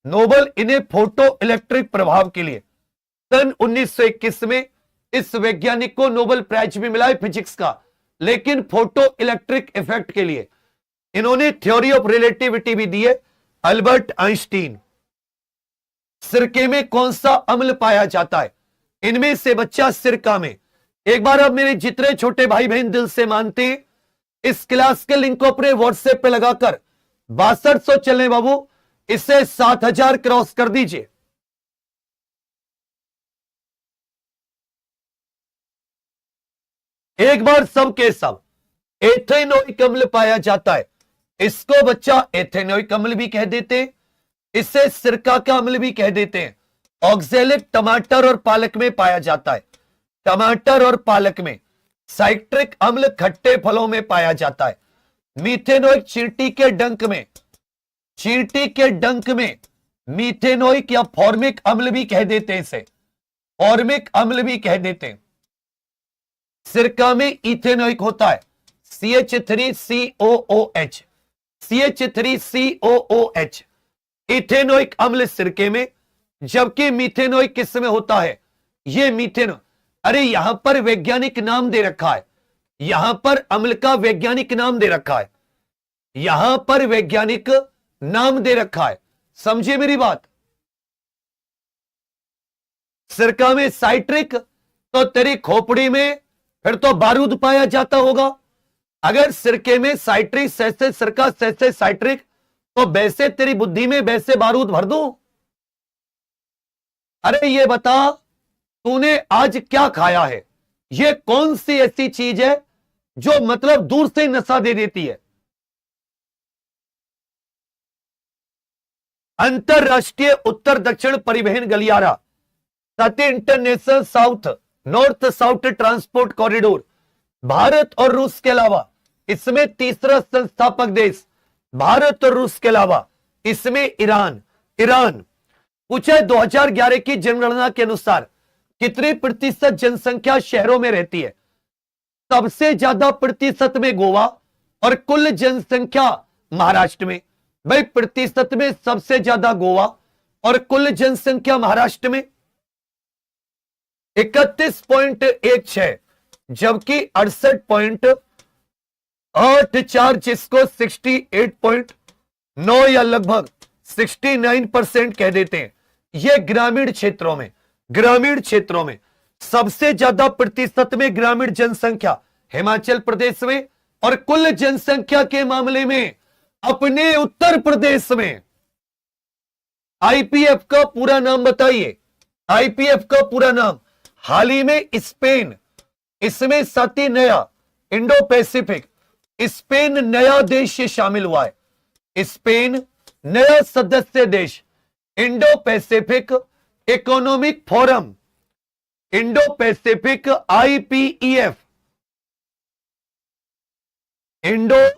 नोबेल इन्हें फोटो इलेक्ट्रिक प्रभाव के लिए। सन 1921 में इस वैज्ञानिक को नोबेल प्राइज भी मिला है फिजिक्स का, लेकिन फोटो इलेक्ट्रिक इफेक्ट के लिए। इन्होंने थ्योरी ऑफ रिलेटिविटी भी दी है, अल्बर्ट आइंस्टीन। सिरके में कौन सा अम्ल पाया जाता है? इनमें से बच्चा सिरका में। एक बार अब मेरे जितने छोटे भाई बहन दिल से मानते हैं, इस क्लास के लिंक को अपने व्हाट्सएप पे लगाकर 6200 चलने बाबू, इसे 7000 क्रॉस कर दीजिए। एक बार सब के सब एथेनोइक अम्ल पाया जाता है। इसको बच्चा एथेनोइक अम्ल भी कह देते हैं, इसे सिरका का अम्ल भी कह देते हैं। ऑक्जेलिक टमाटर और पालक में पाया जाता है। टमाटर और पालक में। साइट्रिक अम्ल खट्टे फलों में पाया जाता है। मीथेनोइक चींटी के डंक में। चींटी के डंक में मीथेनोइक या फॉर्मिक अम्ल भी कह देते हैं, इसे फॉर्मिक अम्ल भी कह देते हैं। सिरका में इथेनोइक होता है, CH3COOH, CH3COOH, इथेनोइक अम्ल सिरके में। जबकि मीथेनोइक किस में होता है? ये मीथेन, अरे यहां पर वैज्ञानिक नाम दे रखा है, यहां पर अम्ल का वैज्ञानिक नाम दे रखा है, यहां पर वैज्ञानिक नाम दे रखा है। समझिए मेरी बात। सिरका में साइट्रिक, तो तेरी खोपड़ी में फिर तो बारूद पाया जाता होगा। अगर सिरके में साइट्रिक सैसे सिरका सैसे साइट्रिक, तो वैसे तेरी बुद्धि में वैसे बारूद भर दूं। अरे ये बता, तूने आज क्या खाया है? ये कौन सी ऐसी चीज है जो मतलब दूर से नशा दे देती है? अंतरराष्ट्रीय उत्तर दक्षिण परिवहन गलियारा, सती international south north south transport corridor, Bharat और रूस के अलावा इसमें तीसरा संस्थापक देश, भारत और रूस के अलावा इसमें ईरान। पूछा 2011 की जनगणना के अनुसार कितने प्रतिशत जनसंख्या शहरों में रहती है? सबसे ज्यादा प्रतिशत में गोवा और कुल जनसंख्या महाराष्ट्र में। भाई प्रतिशत में सबसे ज्यादा गोवा और कुल जनसंख्या महाराष्ट्र में 31.16, जबकि 68.84, जिसको 68.9 या लगभग 69% कह देते हैं। यह ग्रामीण क्षेत्रों में सबसे ज्यादा प्रतिशत में ग्रामीण जनसंख्या हिमाचल प्रदेश में, और कुल जनसंख्या के मामले में अपने उत्तर प्रदेश में। आईपीएफ का पूरा नाम बताइए, आईपीएफ का पूरा नाम। हाल ही में स्पेन, इसमें साथी नया इंडो पैसिफिक, स्पेन नया देश शामिल हुआ है। स्पेन नया सदस्य देश Indo Pacific economic forum, Indo Pacific IPEF, Indo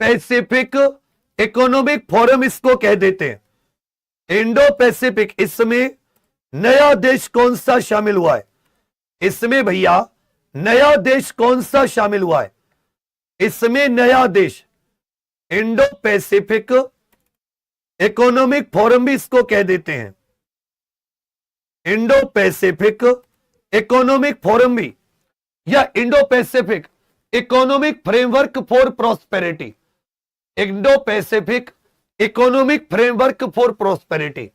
Pacific economic forum इसको कह देते हैं। इंडो पैसिफिक, इसमें नया देश कौन सा शामिल हुआ है? इसमें भैया नया देश कौन सा शामिल हुआ है? इसमें नया देश इंडो पैसिफिक इकोनॉमिक फोरम भी इसको कह देते हैं। इंडो पैसिफिक इकोनॉमिक फोरम भी, या Indo Pacific economic framework for prosperity, Indo Pacific economic framework for prosperity,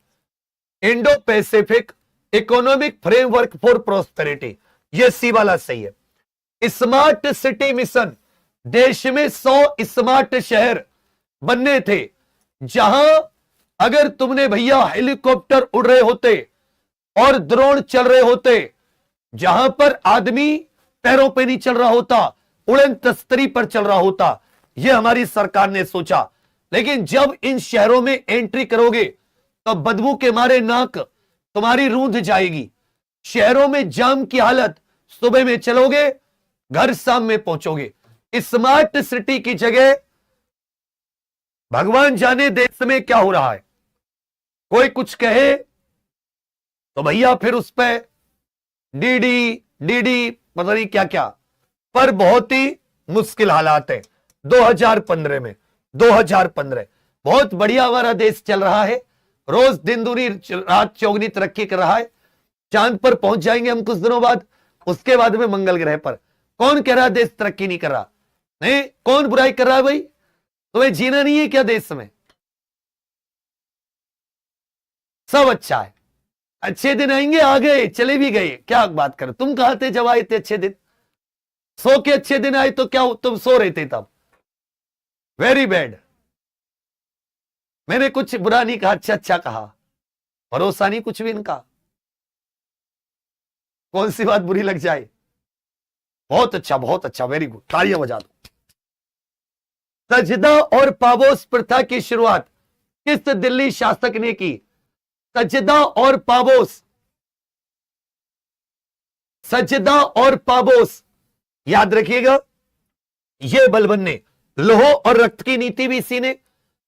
Indo Pacific economic framework for prosperity. ये सी वाला सही है। स्मार्ट सिटी मिशन, देश में 100 स्मार्ट शहर बनने थे, जहां अगर तुमने भैया हेलीकॉप्टर उड़ रहे होते और ड्रोन चल रहे होते, जहां पर आदमी पैरों पे नहीं चल रहा होता, उड़न तस्तरी पर चल रहा होता, यह हमारी सरकार ने सोचा। लेकिन जब इन शहरों में एंट्री करोगे तो बदबू के मारे नाक तुम्हारी रूंध जाएगी। शहरों में जाम की हालत, सुबह में चलोगे घर शाम में पहुंचोगे। स्मार्ट सिटी की जगह भगवान जाने देश में क्या हो रहा है। कोई कुछ कहे तो भैया फिर उस पर डीडी पता नहीं क्या क्या, पर बहुत ही मुश्किल हालात है 2015 में। 2015 बहुत बढ़िया हमारा देश चल रहा है, रोज दिन दूनी रात चौगनी तरक्की कर रहा है। चांद पर पहुंच जाएंगे हम कुछ दिनों बाद, उसके बाद में मंगल ग्रह पर। कौन कह रहा है देश तरक्की नहीं कर रहा? नहीं, कौन बुराई कर रहा है? भाई तुम्हें जीना नहीं है क्या देश में? सब अच्छा है, अच्छे दिन आएंगे, आ गए चले भी गए, क्या बात कर। तुम कहां थे जब आए थे अच्छे दिन? सो के अच्छे दिन आए तो क्या तुम सो रहे थे तब? Very bad. मैंने कुछ बुरा नहीं कहा, अच्छा कहा, भरोसा नहीं कुछ भी इनका। कौन सी बात बुरी लग जाए? बहुत अच्छा, वेरी गुड, तालियां बजा दो। सजदा और पाबोस प्रथा की शुरुआत किस दिल्ली शासक ने की? सजदा और पाबोस, सजदा और पाबोस याद रखिएगा। यह बलबन ने, लोह और रक्त की नीति भी इसी ने।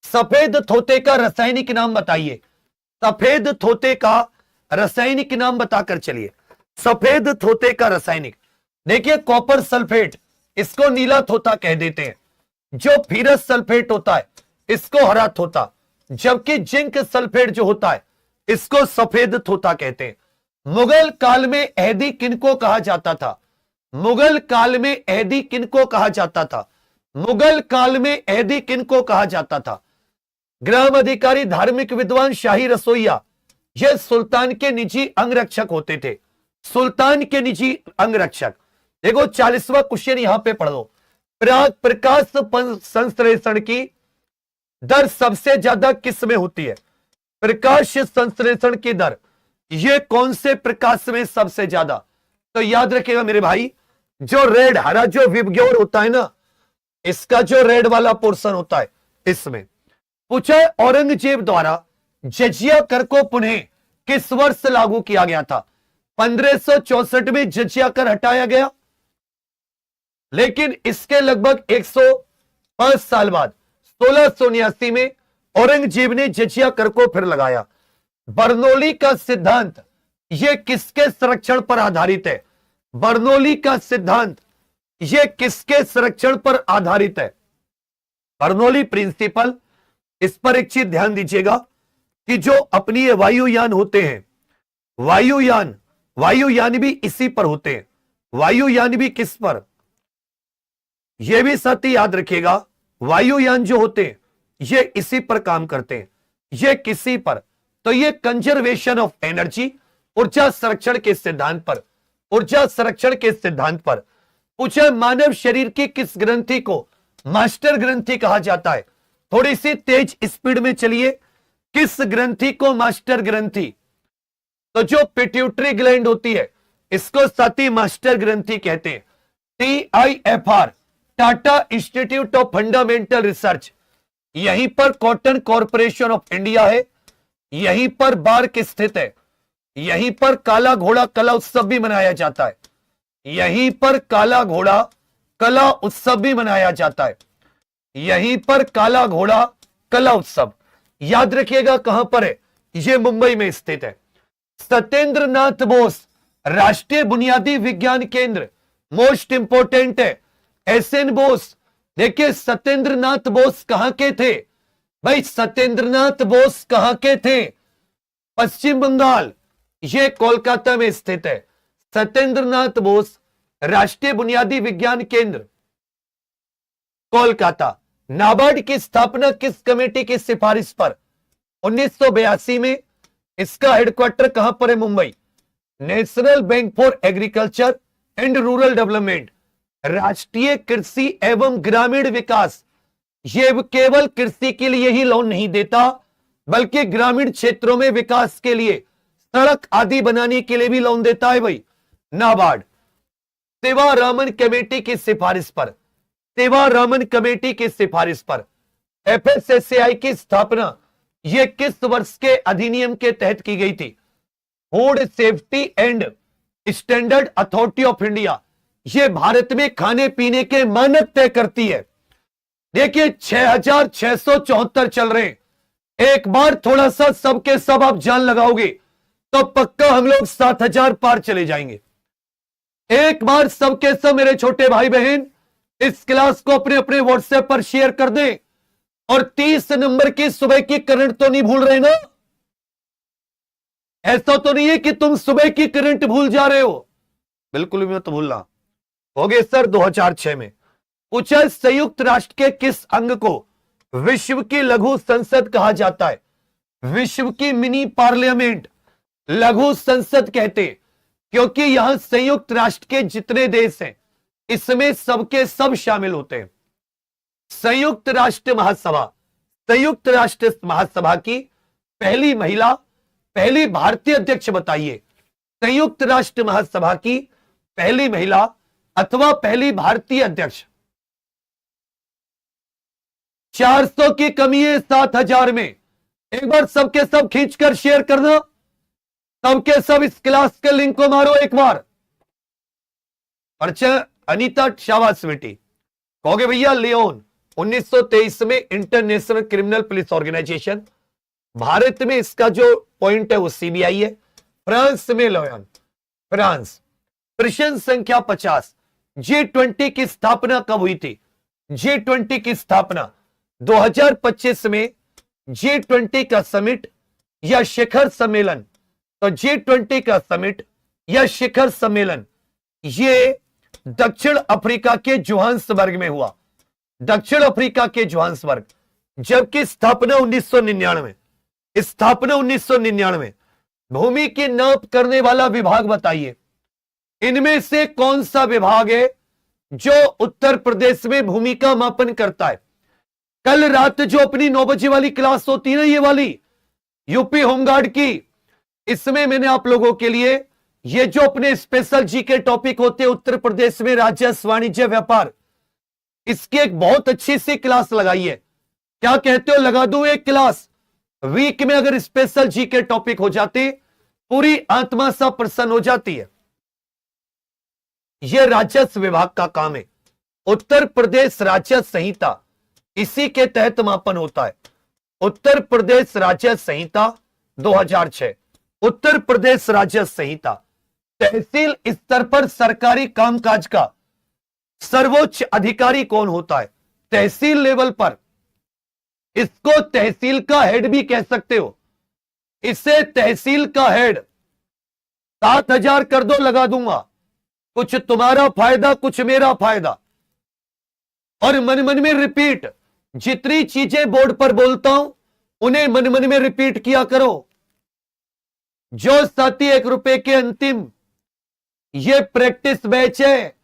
सफेद थोते का रासायनिक नाम बताइए। सफेद थोते का रासायनिक नाम बताकर चलिए। सफेद थोते का रासायनिक, देखिए कॉपर सल्फेट, इसको नीला थोता कह देते हैं। जो फीरस सल्फेट होता है इसको हरा थोता, जबकि जिंक सल्फेट जो होता है इसको सफेद थोता कहते हैं। मुगल काल में एहदी किनको कहा जाता था? मुगल काल में एहदी किनको कहा जाता था? मुगल काल में एहदी किनको कहा जाता था? ग्राम अधिकारी, धार्मिक विद्वान, शाही रसोइया, यह सुल्तान के निजी अंगरक्षक होते थे। सुल्तान के निजी अंगरक्षक। देखो 40वां क्वेश्चन यहां पे पढ़ लो। प्रकाश संश्लेषण की दर सबसे ज्यादा किस में होती है? प्रकाश संश्लेषण की दर, ये कौन से प्रकाश में सबसे ज्यादा? तो याद रखिएगा मेरे भाई, जो रेड हरा जो विबग्योर होता है ना, इसका जो रेड वाला पोर्शन होता है इसमें। पूछा है औरंगजेब द्वारा जजिया कर को पुनः किस वर्ष लागू किया गया था? 1564 में जजिया कर हटाया गया, लेकिन इसके लगभग 105 साल बाद 1679 में औरंगजेब ने जजिया कर को फिर लगाया। बर्नौली का सिद्धांत, यह किसके संरक्षण पर आधारित है? बर्नौली का सिद्धांत यह किसके संरक्षण पर आधारित है? Bernoulli principle. इस पर एक चीज ध्यान दीजिएगा कि जो अपनी वायुयान होते हैं, वायुयान भी इसी पर होते हैं। वायुयान भी किस पर? यह भी साथी याद रखिएगा, वायुयान जो होते हैं ये इसी पर काम करते हैं। ये किसी पर? तो ये कंजर्वेशन ऑफ एनर्जी, ऊर्जा संरक्षण के सिद्धांत पर, ऊर्जा संरक्षण के सिद्धांत पर। पूछे मानव शरीर की किस ग्रंथि को मास्टर ग्रंथि कहा जाता है? थोड़ी सी तेज स्पीड में चलिए। किस ग्रंथि को मास्टर ग्रंथि? तो जो पिट्यूटरी ग्लैंड होती है इसको साथी मास्टर ग्रंथि कहते हैं। TIFR, Tata institute of fundamental research, यहीं पर कॉटन कॉरपोरेशन ऑफ इंडिया है, यहीं पर बार्क स्थित है, यहीं पर काला घोड़ा कला उत्सव भी मनाया जाता है, यहीं पर काला घोड़ा कला उत्सव भी मनाया जाता है, यहीं पर काला घोड़ा कला उत्सव। याद रखिएगा कहां पर है? यह मुंबई में स्थित है। सत्येंद्र नाथ बोस राष्ट्रीय बुनियादी विज्ञान केंद्र, मोस्ट इंपोर्टेंट है। SN बोस, देखिए सत्येंद्र नाथ बोस कहां के थे भाई? सत्येंद्र नाथ बोस कहां के थे? पश्चिम बंगाल, यह कोलकाता में स्थित है। सत्येंद्र नाथ बोस राष्ट्रीय बुनियादी विज्ञान केंद्र, कोलकाता। नाबार्ड की स्थापना किस कमेटी की सिफारिश पर? 1982 में। इसका हेडक्वार्टर कहां पर है? Mumbai. National bank for agriculture, and rural development, राष्ट्रीय कृषि एवं ग्रामीण विकास, ये केवल कृषि के लिए ही लोन नहीं देता बल्कि ग्रामीण क्षेत्रों में विकास के लिए सड़क आदि बनाने के लिए भी लोन देता है भाई। नाबार्ड सेवारामन कमेटी की सिफारिश पर, सेवारामन कमेटी की सिफारिश पर एफएसएसएआई की स्थापना यह किस वर्ष के अधिनियम के तहत की गई थी? Food safety and standard authority of India, यह भारत में खाने पीने के मानक तय करती है। देखिए 6674 चल रहे हैं, एक बार थोड़ा सा सबके सब आप जान लगाओगे तो पक्का हम लोग 7000 पार चले जाएंगे। एक बार सबके सब मेरे छोटे भाई बहन इस क्लास को अपने अपने व्हाट्सएप पर शेयर कर दें, और 30 नंबर की सुबह की करंट तो नहीं भूल रहे ना? ऐसा तो नहीं है कि तुम सुबह की करंट भूल जा रहे हो? बिल्कुल भी मत भूलना। हो गए सर 2006 में पूछा, संयुक्त राष्ट्र के किस अंग को विश्व की लघु संसद कहा जाता है? विश्व की मिनी पार्लियामेंट लघु संसद कहते हैं क्योंकि यहां संयुक्त राष्ट्र के जितने देश हैं इसमें सबके सब शामिल होते हैं। संयुक्त राष्ट्र महासभा, संयुक्त राष्ट्र महासभा की पहली महिला, पहली भारतीय अध्यक्ष बताइए। संयुक्त राष्ट्र महासभा की पहली महिला अथवा पहली भारतीय अध्यक्ष। 400 की कमी है 7000 में। एक बार सबके सब खींचकर शेयर कर दो, सबके सब इस क्लास के लिंक को मारो एक बार। परिचय अनीता शाबाश बेटी। कहोगे भैया लियोन 1923 में International Criminal Police Organization, Bharat में इसका जो पॉइंट है वो सीबीआई है, फ्रांस में लियोन, फ्रांस। प्रश्न संख्या 50, G20 की स्थापना कब हुई थी? G20 की स्थापना 2025 में G20 का समिट या शिखर सम्मेलन, तो G20 का समिट या शिखर सम्मेलन ये दक्षिण अफ्रीका के जोहान्सबर्ग में हुआ, दक्षिण अफ्रीका के जोहान्सबर्ग। जबकि स्थापना 1999, स्थापना 1999। भूमि की नाप करने वाला विभाग बताइए, इनमें से कौन सा विभाग है जो उत्तर प्रदेश में भूमि का मापन करता है? कल रात जो अपनी 9 बजे वाली क्लास होती है ना, ये वाली यूपी होमगार्ड की, इसमें मैंने आप लोगों के लिए ये जो अपने स्पेशल जी के टॉपिक होते हैं उत्तर प्रदेश में राजस्व, वाणिज्य, व्यापार, इसकी एक बहुत अच्छी सी क्लास लगाई है। क्या कहते हो, लगा दूं एक क्लास? वीक में अगर स्पेशल जी के टॉपिक हो जाते पूरी आत्मा सा प्रसन्न हो जाती है। यह राजस्व विभाग का काम है। उत्तर प्रदेश राजस्व संहिता इसी के तहत मापन होता है। उत्तर प्रदेश राजस्व संहिता 2006, उत्तर प्रदेश राजस्व संहिता। तहसील स्तर पर सरकारी कामकाज का सर्वोच्च अधिकारी कौन होता है? तहसील लेवल पर इसको तहसील का हेड भी कह सकते हो। इसे तहसील का हेड 7000 कर दो, लगा दूंगा। कुछ तुम्हारा फायदा कुछ मेरा फायदा। और मन मन में रिपीट, जितनी चीजें बोर्ड पर बोलता हूं उन्हें मन मन में रिपीट किया करो। जो साथी 1 रुपए के अंतिम ये प्रैक्टिस बैच है,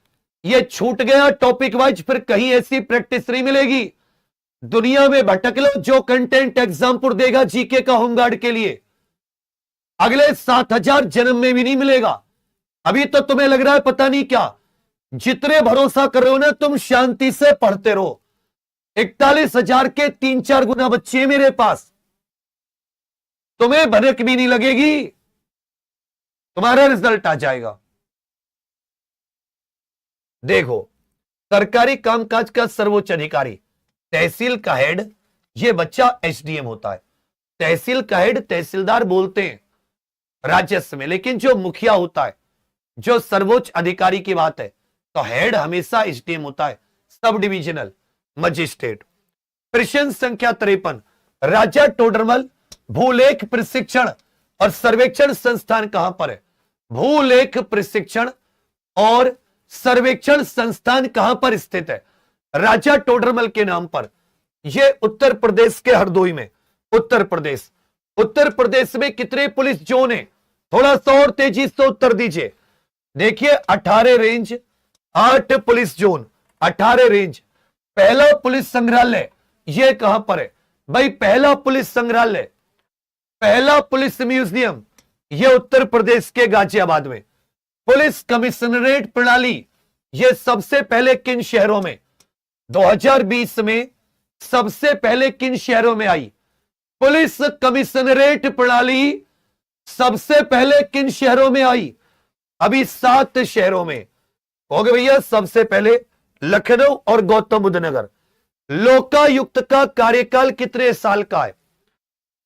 ये छूट गया टॉपिक वाइज, फिर कहीं ऐसी प्रैक्टिस नहीं मिलेगी। दुनिया में भटक लो, जो कंटेंट एग्जामपुर देगा जीके का होमगार्ड के लिए अगले 7000 जन्म में भी नहीं मिलेगा। अभी तो तुम्हें लग रहा है पता नहीं क्या, जितने भरोसा कर रहे हो ना तुम, शांति से पढ़ते रहो। 41,000 के 3-4 गुना बच्चे मेरे पास, तुम्हें भनक भी नहीं लगेगी, तुम्हारा रिजल्ट आ जाएगा। देखो, सरकारी कामकाज का सर्वोच्च अधिकारी तहसील का हेड, यह बच्चा एसडीएम होता है। तहसील का हेड तहसीलदार बोलते हैं राजस्व में, लेकिन जो मुखिया होता है, जो सर्वोच्च अधिकारी की बात है, तो हेड हमेशा एसडीएम होता है, सब डिविजनल मजिस्ट्रेट। प्रश्न संख्या 53, राजा टोडरमल भूलेख प्रशिक्षण और सर्वेक्षण संस्थान कहां पर है? भूलेख प्रशिक्षण और सर्वेक्षण संस्थान कहां पर स्थित है? राजा टोडरमल के नाम पर। यह उत्तर प्रदेश के हरदोई में। उत्तर प्रदेश, उत्तर प्रदेश में कितने पुलिस जोन है? थोड़ा सा और तेजी से उत्तर दीजिए। देखिए 18 रेंज, 8 पुलिस जोन, 18 रेंज। पहला पुलिस संग्रहालय यह कहां पर है भाई? पहला पुलिस संग्रहालय, पहला पुलिस म्यूजियम यह उत्तर प्रदेश के गाजियाबाद में। पुलिस कमिश्नरेट प्रणाली यह सबसे पहले किन शहरों में, 2020 में सबसे पहले किन शहरों में आई? पुलिस कमिश्नरेट प्रणाली सबसे पहले किन शहरों में आई? अभी 7 शहरों में हो गए भैया। सबसे पहले लखनऊ और गौतम बुद्ध नगर। लोकायुक्त का कार्यकाल कितने साल का है?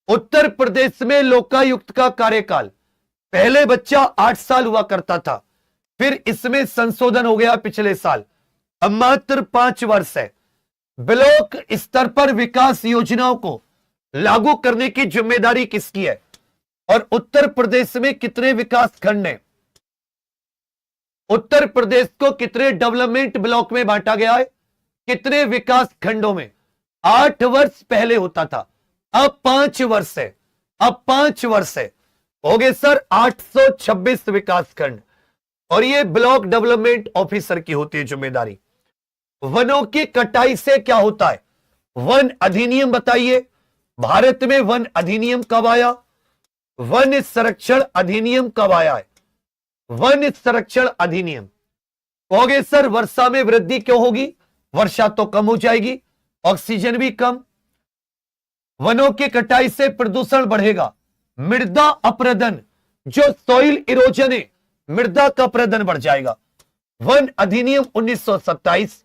उत्तर प्रदेश में लोकायुक्त का कार्यकाल, पहले बच्चा 8 साल हुआ करता था, फिर इसमें संशोधन हो गया पिछले साल, अब मात्र 5 वर्ष है। ब्लॉक स्तर पर विकास योजनाओं को लागू करने की जिम्मेदारी किसकी है? और उत्तर प्रदेश में कितने विकास खंड हैं? उत्तर प्रदेश को कितने डेवलपमेंट ब्लॉक में बांटा गया है? कितने विकास खंडों में? 8 वर्ष पहले होता था, अब 5 वर्ष है, अब 5 वर्ष है। हो गए सर 826 विकास खंड, और ये ब्लॉक डेवलपमेंट ऑफिसर की होती है जिम्मेदारी। वनों की कटाई से क्या होता है? वन अधिनियम बताइए, भारत में वन अधिनियम कब आया? वन संरक्षण अधिनियम कब आया है? वन संरक्षण अधिनियम। कहोगे सर वर्षा में वृद्धि क्यों होगी? वर्षा तो कम हो जाएगी, ऑक्सीजन भी कम। वनों की कटाई से प्रदूषण बढ़ेगा, मृदा अपरदन, जो सॉइल इरोजन है, मृदा का अपरदन बढ़ जाएगा। वन अधिनियम 1927,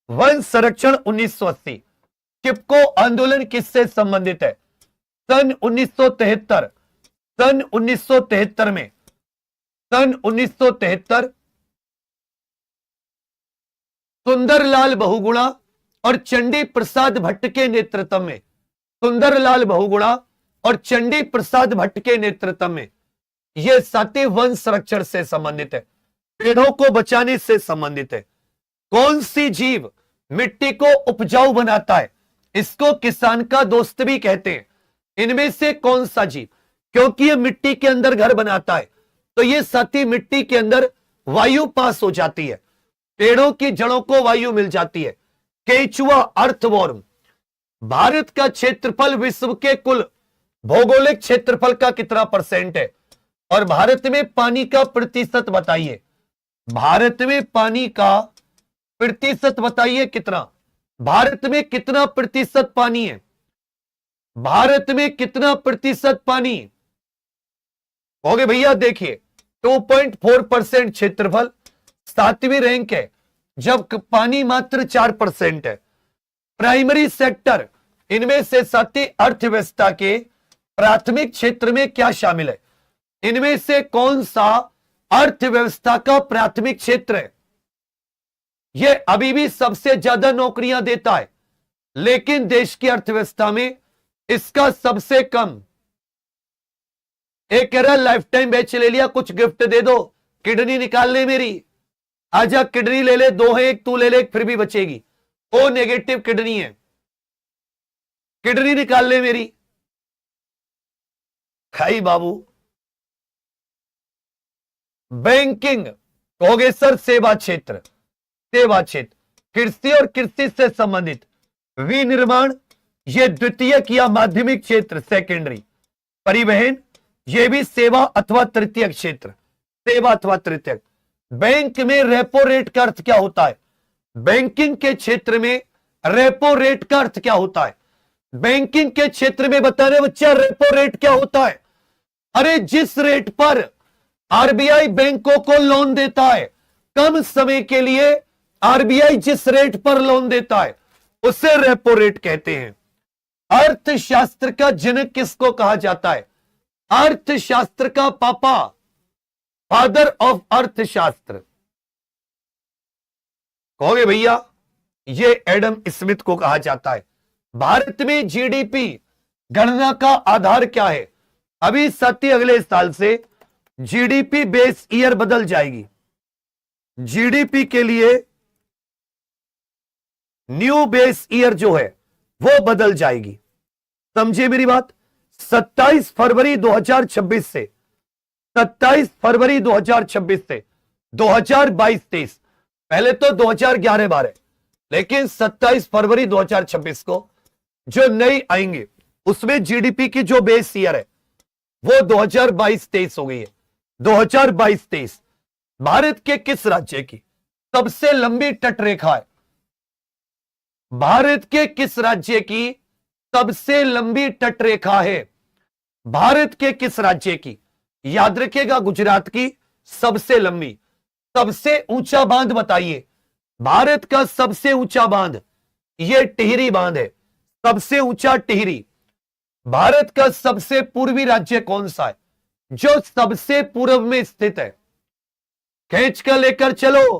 वन संरक्षण 1980। चिपको आंदोलन किससे संबंधित है? सन 1973, सन 1973 में, सन 1973 सुंदरलाल बहुगुणा और चंडी प्रसाद भट्ट के नेतृत्व में, सुंदरलाल बहुगुणा और चंडी प्रसाद भट्ट के नेतृत्व में यह साथी वन संरक्षण से संबंधित है, पेड़ों को बचाने से संबंधित है। कौन सी जीव मिट्टी को उपजाऊ बनाता है? इसको किसान का दोस्त भी कहते हैं। इनमें से कौन सा जीव? क्योंकि ये मिट्टी के अंदर घर बनाता है, तो ये साथी मिट्टी के अंदर वायु पास हो जाती है, पेड़ों की जड़ों को वायु मिल जाती है। केचुआ अर्थवॉर्म। भारत का क्षेत्रफल विश्व के कुल भौगोलिक क्षेत्रफल का कितना % है? और भारत में पानी का प्रतिशत बताइए, भारत में पानी का प्रतिशत बताइए कितना? भारत में कितना प्रतिशत पानी है? भारत में कितना प्रतिशत पानी? हो गए भैया, देखिए 2.4% क्षेत्रफल, 7वीं रैंक है, जब पानी मात्र 4% है। प्राइमरी सेक्टर, इनमें से साथी अर्थव्यवस्था के प्राथमिक क्षेत्र में क्या शामिल है? इनमें से कौन सा अर्थव्यवस्था का प्राथमिक क्षेत्र है? यह अभी भी सबसे ज्यादा नौकरियां देता है, लेकिन देश की अर्थव्यवस्था में इसका सबसे कम। एक कह रहा लाइफ टाइम बैच ले लिया, कुछ गिफ्ट दे दो, किडनी निकाल ले मेरी, आजा किडनी ले ले, 2 है, एक तू ले ले, एक फिर भी बचेगी, ओ नेगेटिव किडनी है, किडनी निकाल ले मेरी। खाई बाबू। बैंकिंग, कहोगे सर सेवा क्षेत्र, सेवा क्षेत्र, कृषि और कृषि से संबंधित, विनिर्माण यह द्वितीयक या माध्यमिक क्षेत्र, सेकेंडरी। परिवहन यह भी सेवा अथवा तृतीयक क्षेत्र, सेवा अथवा तृतीयक। बैंक में रेपो रेट का अर्थ क्या होता है? बैंकिंग के क्षेत्र में रेपो रेट का अर्थ क्या होता है? बैंकिंग के क्षेत्र में बता रहे बच्चा, रेपो रेट क्या होता है? अरे जिस रेट पर आरबीआई बैंकों को लोन देता है, कम समय के लिए आरबीआई जिस रेट पर लोन देता है उसे रेपो रेट कहते हैं। अर्थशास्त्र का जनक किसको कहा जाता है? अर्थशास्त्र का पापा, फादर ऑफ अर्थशास्त्र। कहोगे भैया, ये एडम स्मिथ को कहा जाता है। भारत में जीडीपी गणना का आधार क्या है? अभी साथी अगले साल से जीडीपी बेस ईयर बदल जाएगी, जीडीपी के लिए न्यू बेस ईयर जो है वो बदल जाएगी। समझे मेरी बात? 27 फरवरी 2026 से, 27 फरवरी 2026 से 2022-23, पहले तो 2011-12, लेकिन 27 फरवरी 2026 को जो नई आएंगे उसमें जीडीपी की जो बेस ईयर है वो 2022-23 हो गई है। 2022-23 भारत के किस राज्य की सबसे लंबी तटरेखा है? भारत के किस राज्य की सबसे लंबी तटरेखा है? भारत के किस राज्य की? याद रखिएगा, गुजरात की सबसे लंबी। सबसे ऊंचा बांध बताइए। भारत का सबसे ऊंचा बांध यह टिहरी बांध है, सबसे ऊंचा टिहरी। भारत का सबसे पूर्वी राज्य कौन सा है जो सबसे पूर्व में स्थित है? खींच कर लेकर चलो।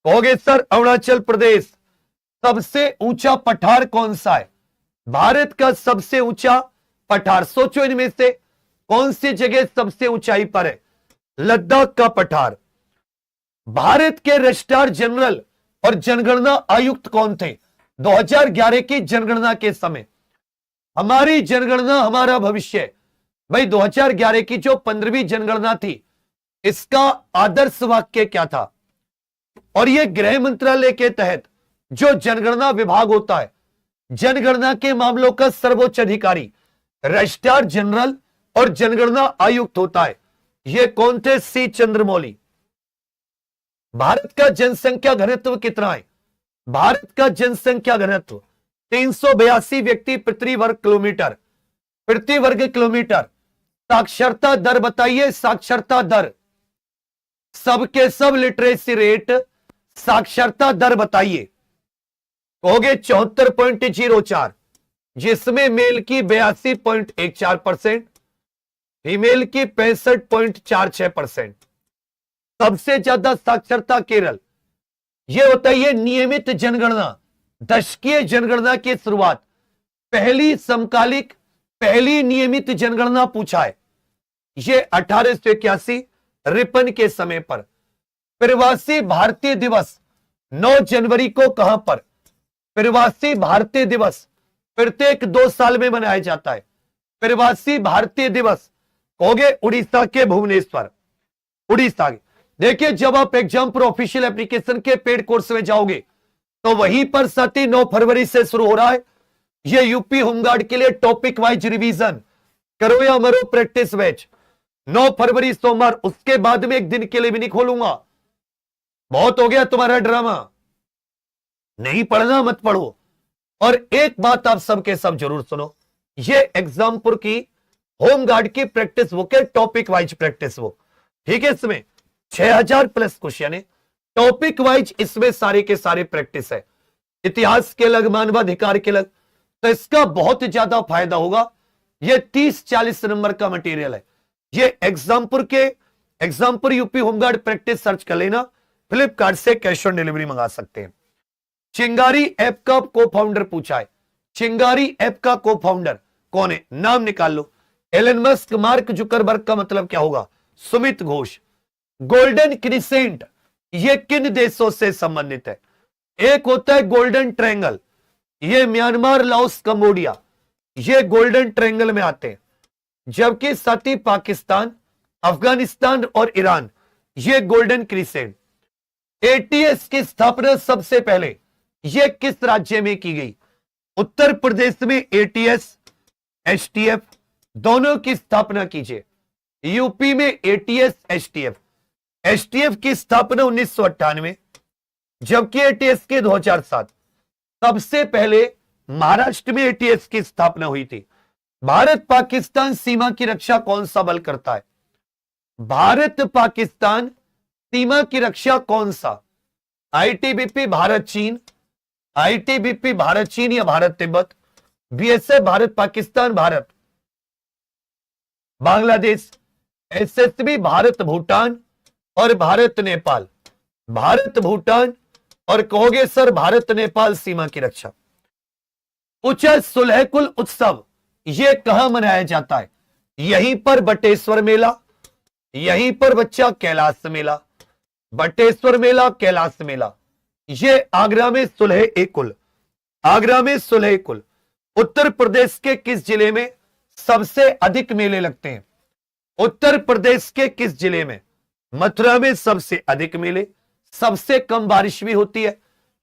कहोगे सर अरुणाचल प्रदेश। सबसे ऊंचा पठार कौन सा है? भारत का सबसे ऊंचा पठार, सोचो इनमें से कौन सी जगह सबसे ऊंचाई पर है? लद्दाख का पठार। भारत के रजिस्ट्रार जनरल और जनगणना आयुक्त कौन थे 2011 की जनगणना के समय? हमारी जनगणना हमारा भविष्य। भाई 2011 की जो 15वीं जनगणना थी, इसका आदर्श वाक्य क्या था? और यह गृह मंत्रालय के तहत जो जनगणना विभाग होता है, जनगणना के मामलों का सर्वोच्च अधिकारी रजिस्ट्रार जनरल और जनगणना आयुक्त होता है। यह कौन थे? सी चंद्रमौली। भारत का जनसंख्या घनत्व कितना है? भारत का जनसंख्या घनत्व 382 व्यक्ति प्रति वर्ग किलोमीटर, प्रति वर्ग किलोमीटर। साक्षरता दर बताइए, साक्षरता दर, सबके सब लिटरेसी रेट, साक्षरता दर बताइए। कहोगे 74.04, जिसमें मेल की 82.14%, फीमेल की 65.46%। सबसे ज्यादा साक्षरता केरल। यह बताइए नियमित जनगणना, दशकीय जनगणना की शुरुआत, पहली समकालिक, पहली नियमित जनगणना पूछा है यह 1881 रिपन के समय पर। प्रवासी भारतीय दिवस 9 जनवरी को कहां पर? प्रवासी भारतीय दिवस प्रत्येक 2 साल में मनाया जाता है। प्रवासी भारतीय दिवस कहोगे उड़ीसा के भुवनेश्वर, उड़ीसा के। देखिए जब आप एग्जाम पर ऑफिशियल एप्लीकेशन के पेड कोर्स में जाओगे तो वहीं पर साथ ही 9 फरवरी से शुरू हो रहा है ये यूपी होमगार्ड के लिए टॉपिक वाइज रिवीजन। करो या मरो प्रैक्टिस बैच 9 फरवरी सोमवार। उसके बाद में एक दिन के लिए भी नहीं खोलूंगा। बहुत हो गया तुम्हारा ड्रामा, नहीं पढ़ना मत पढ़ो। और एक बात आप सबके सब जरूर सुनो, ये एग्जामपुर की होमगार्ड की प्रैक्टिस बुक है, टॉपिक वाइज प्रैक्टिस बुक। ठीक है, इसमें 6000 प्लस क्वेश्चन है, टॉपिक वाइज इसमें सारे के सारे प्रैक्टिस है, इतिहास के अलग, मानवाधिकार के अलग। तो इसका बहुत ज्यादा फायदा होगा। ये 30-40 नंबर का मटेरियल है। ये Exampur UP home guard practice search कर लेना, फ्लिपकार्ट से कैश ऑन डिलीवरी मंगा सकते हैं। चिंगारी ऐप का को फाउंडर पूछा है, चिंगारी ऐप का को फाउंडर कौन है? नाम निकाल लो। एलन मस्क, मार्क जुकरबर्ग का मतलब क्या होगा? सुमित घोष। गोल्डन क्रिसेंट ये किन देशों से संबंधित है? एक होता है गोल्डन ट्रायंगल, ये म्यांमार, लाओस, कंबोडिया, ये गोल्डन ट्रायंगल में आते हैं। जबकि साथ ही पाकिस्तान, अफगानिस्तान और ईरान ये गोल्डन क्रिसेंट। एटीएस की स्थापना सबसे पहले ये किस राज्य में की गई? उत्तर प्रदेश में एटीएस, एचटीएफ दोनों की स्थापना कीजिए। यूपी में एटीएस, एचटीएफ। एचटीएफ की स्थापना 1998, जबकि एटीएस की 2007। सबसे पहले महाराष्ट्र में एटीएस की स्थापना हुई थी। भारत पाकिस्तान सीमा की रक्षा कौन सा बल करता है? भारत पाकिस्तान सीमा की रक्षा कौन सा? आईटीबीपी भारत चीन, आईटीबीपी भारत चीन या भारत तिब्बत, बीएसएफ भारत पाकिस्तान भारत बांग्लादेश, एसएसबी भारत भूटान और भारत नेपाल, भारत भूटान और कहोगे सर भारत नेपाल सीमा की रक्षा। पूछा सुलहकुल उत्सव यह कहां मनाया जाता है? यहीं पर बटेश्वर मेला, यहीं पर बच्चा कैलाश मेला, बटेश्वर मेला, कैलाश मेला। यह आगरा में सुलह-ए-कुल, आगरा में सुलह-ए-कुल। उत्तर प्रदेश के किस जिले में सबसे अधिक मेले लगते हैं? उत्तर प्रदेश के किस जिले में? मथुरा में सबसे अधिक मेले, सबसे कम बारिश भी होती है।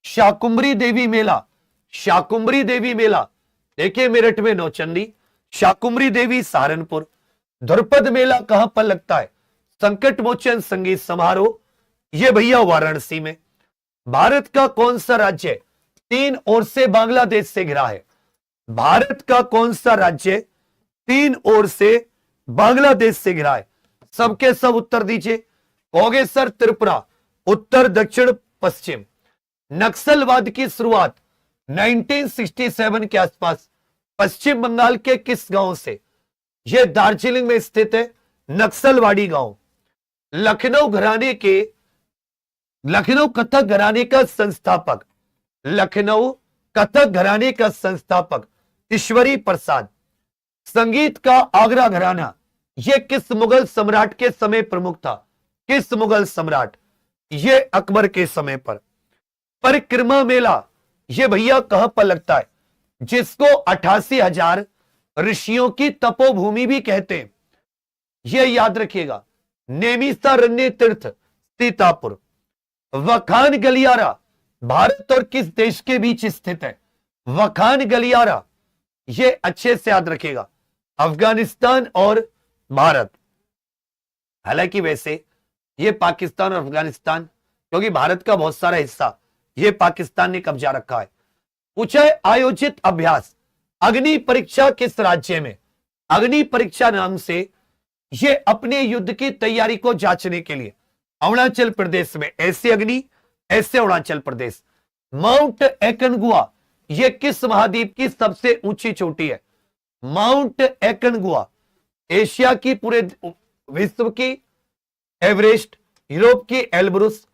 शाकुंभरी देवी मेला, शाकुंभरी देवी मेला देखिए मेरठ में नौचंदी, शाकुंभरी देवी सहारनपुर। ध्रुपद मेला कहां पर लगता है? संकट मोचन संगीत समारोह, ये भैया वाराणसी में। भारत का कौन सा राज्य तीन ओर से बांग्लादेश से घिरा है? भारत का कौन सा राज्य तीन ओर से बांग्लादेश से घिरा है? सबके सब उत्तर दीजिए। कहोगे सर त्रिपुरा, उत्तर दक्षिण पश्चिम। नक्सलवाद की शुरुआत 1967 के आसपास पश्चिम बंगाल के किस गांव से? यह दार्जिलिंग में स्थित है नक्सलवाड़ी गांव। लखनऊ घराने के, लखनऊ कथक घराने का संस्थापक, लखनऊ कथक घराने का संस्थापक ईश्वरी प्रसाद। संगीत का आगरा घराना, यह किस मुगल सम्राट के समय प्रमुख था? किस मुगल सम्राट? यह अकबर के समय पर। परिक्रमा मेला, यह भैया कहां पर लगता है? जिसको 88,000 ऋषियों की तपोभूमि भी कहते हैं, यह याद रखिएगा। नेमिषारण्य तीर्थ सीतापुर। वखान गलियारा भारत और किस देश के बीच स्थित है? वखान गलियारा, यह अच्छे से याद रखिएगा, अफगानिस्तान और भारत। हालांकि वैसे यह पाकिस्तान और अफगानिस्तान, क्योंकि भारत का बहुत सारा हिस्सा यह पाकिस्तान ने कब्जा रखा है। पूछा है आयोजित अभ्यास अग्नि परीक्षा किस राज्य में? अग्नि परीक्षा नाम से यह अपने युद्ध की तैयारी को जांचने के लिए अरुणाचल प्रदेश में, ऐसे अग्नि ऐसे अरुणाचल प्रदेश। माउंट एकनगुआ, यह किस महाद्वीप की सबसे ऊंची चोटी है? माउंट एकनगुआ एशिया की, पूरे विश्व की एवरेस्ट, यूरोप की एल्ब्रुस,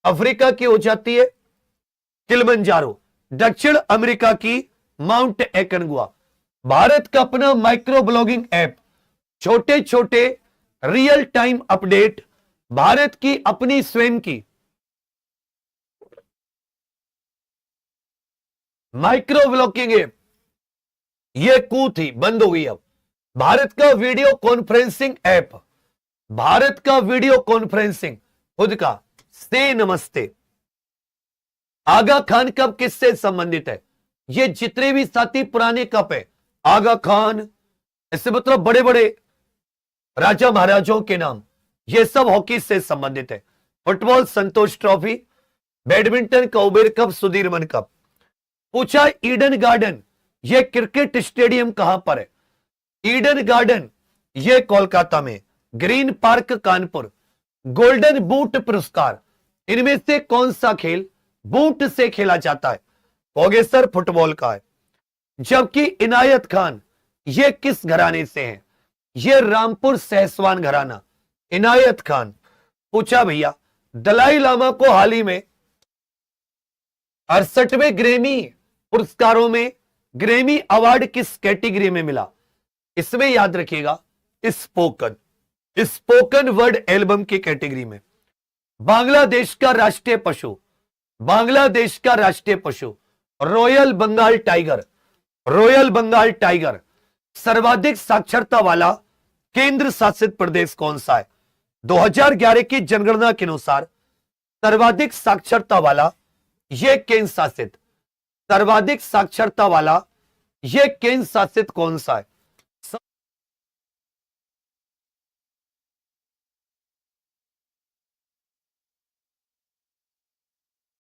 अफ्रीका की हो जाती है किलिमंजारो, दक्षिण अमेरिका की माउंट एकनगुआ। भारत का अपना माइक्रो ब्लॉगिंग ऐप, छोटे छोटे रियल टाइम अपडेट, भारत की अपनी स्वयं की माइक्रो ब्लॉगिंग ऐप, यह कू थी, बंद हो गई अब। भारत का वीडियो कॉन्फ्रेंसिंग ऐप, भारत का वीडियो कॉन्फ्रेंसिंग खुद का। से नमस्ते। आगा खान कप किससे संबंधित है? ये जितने भी साथी पुराने कप है, आगा खान, इससे मतलब बड़े बड़े राजा महाराजाओं के नाम, ये सब हॉकी से संबंधित है। फुटबॉल संतोष ट्रॉफी, बैडमिंटन कौबेर कप, सुधीरमन कप। पूछा ईडन गार्डन, यह क्रिकेट स्टेडियम कहां पर है? ईडन गार्डन यह कोलकाता में। Green Park Kanpur. Golden boot पुरस्कार, इनमें से कौन सा खेल बूट से खेला जाता है? कहोगे सर फुटबॉल का है। जबकि इनायत खान, यह किस घराने से हैं? यह रामपुर सहसवान घराना, इनायत खान। पूछा भैया दलाई लामा को हाल ही में 68वें ग्रेमी पुरस्कारों में ग्रेमी अवार्ड किस कैटेगरी में मिला? इसमें याद रखिएगा स्पोकन, स्पोकन वर्ड एल्बम की कैटेगरी में। बांग्लादेश का राष्ट्रीय पशु, बांग्लादेश का राष्ट्रीय पशु royal Bengal tiger, royal Bengal tiger. सर्वाधिक साक्षरता वाला केंद्र शासित प्रदेश कौन सा है? 2011 की जनगणना के अनुसार सर्वाधिक साक्षरता वाला यह केंद्र शासित, सर्वाधिक साक्षरता वाला यह केंद्र शासित कौन सा है?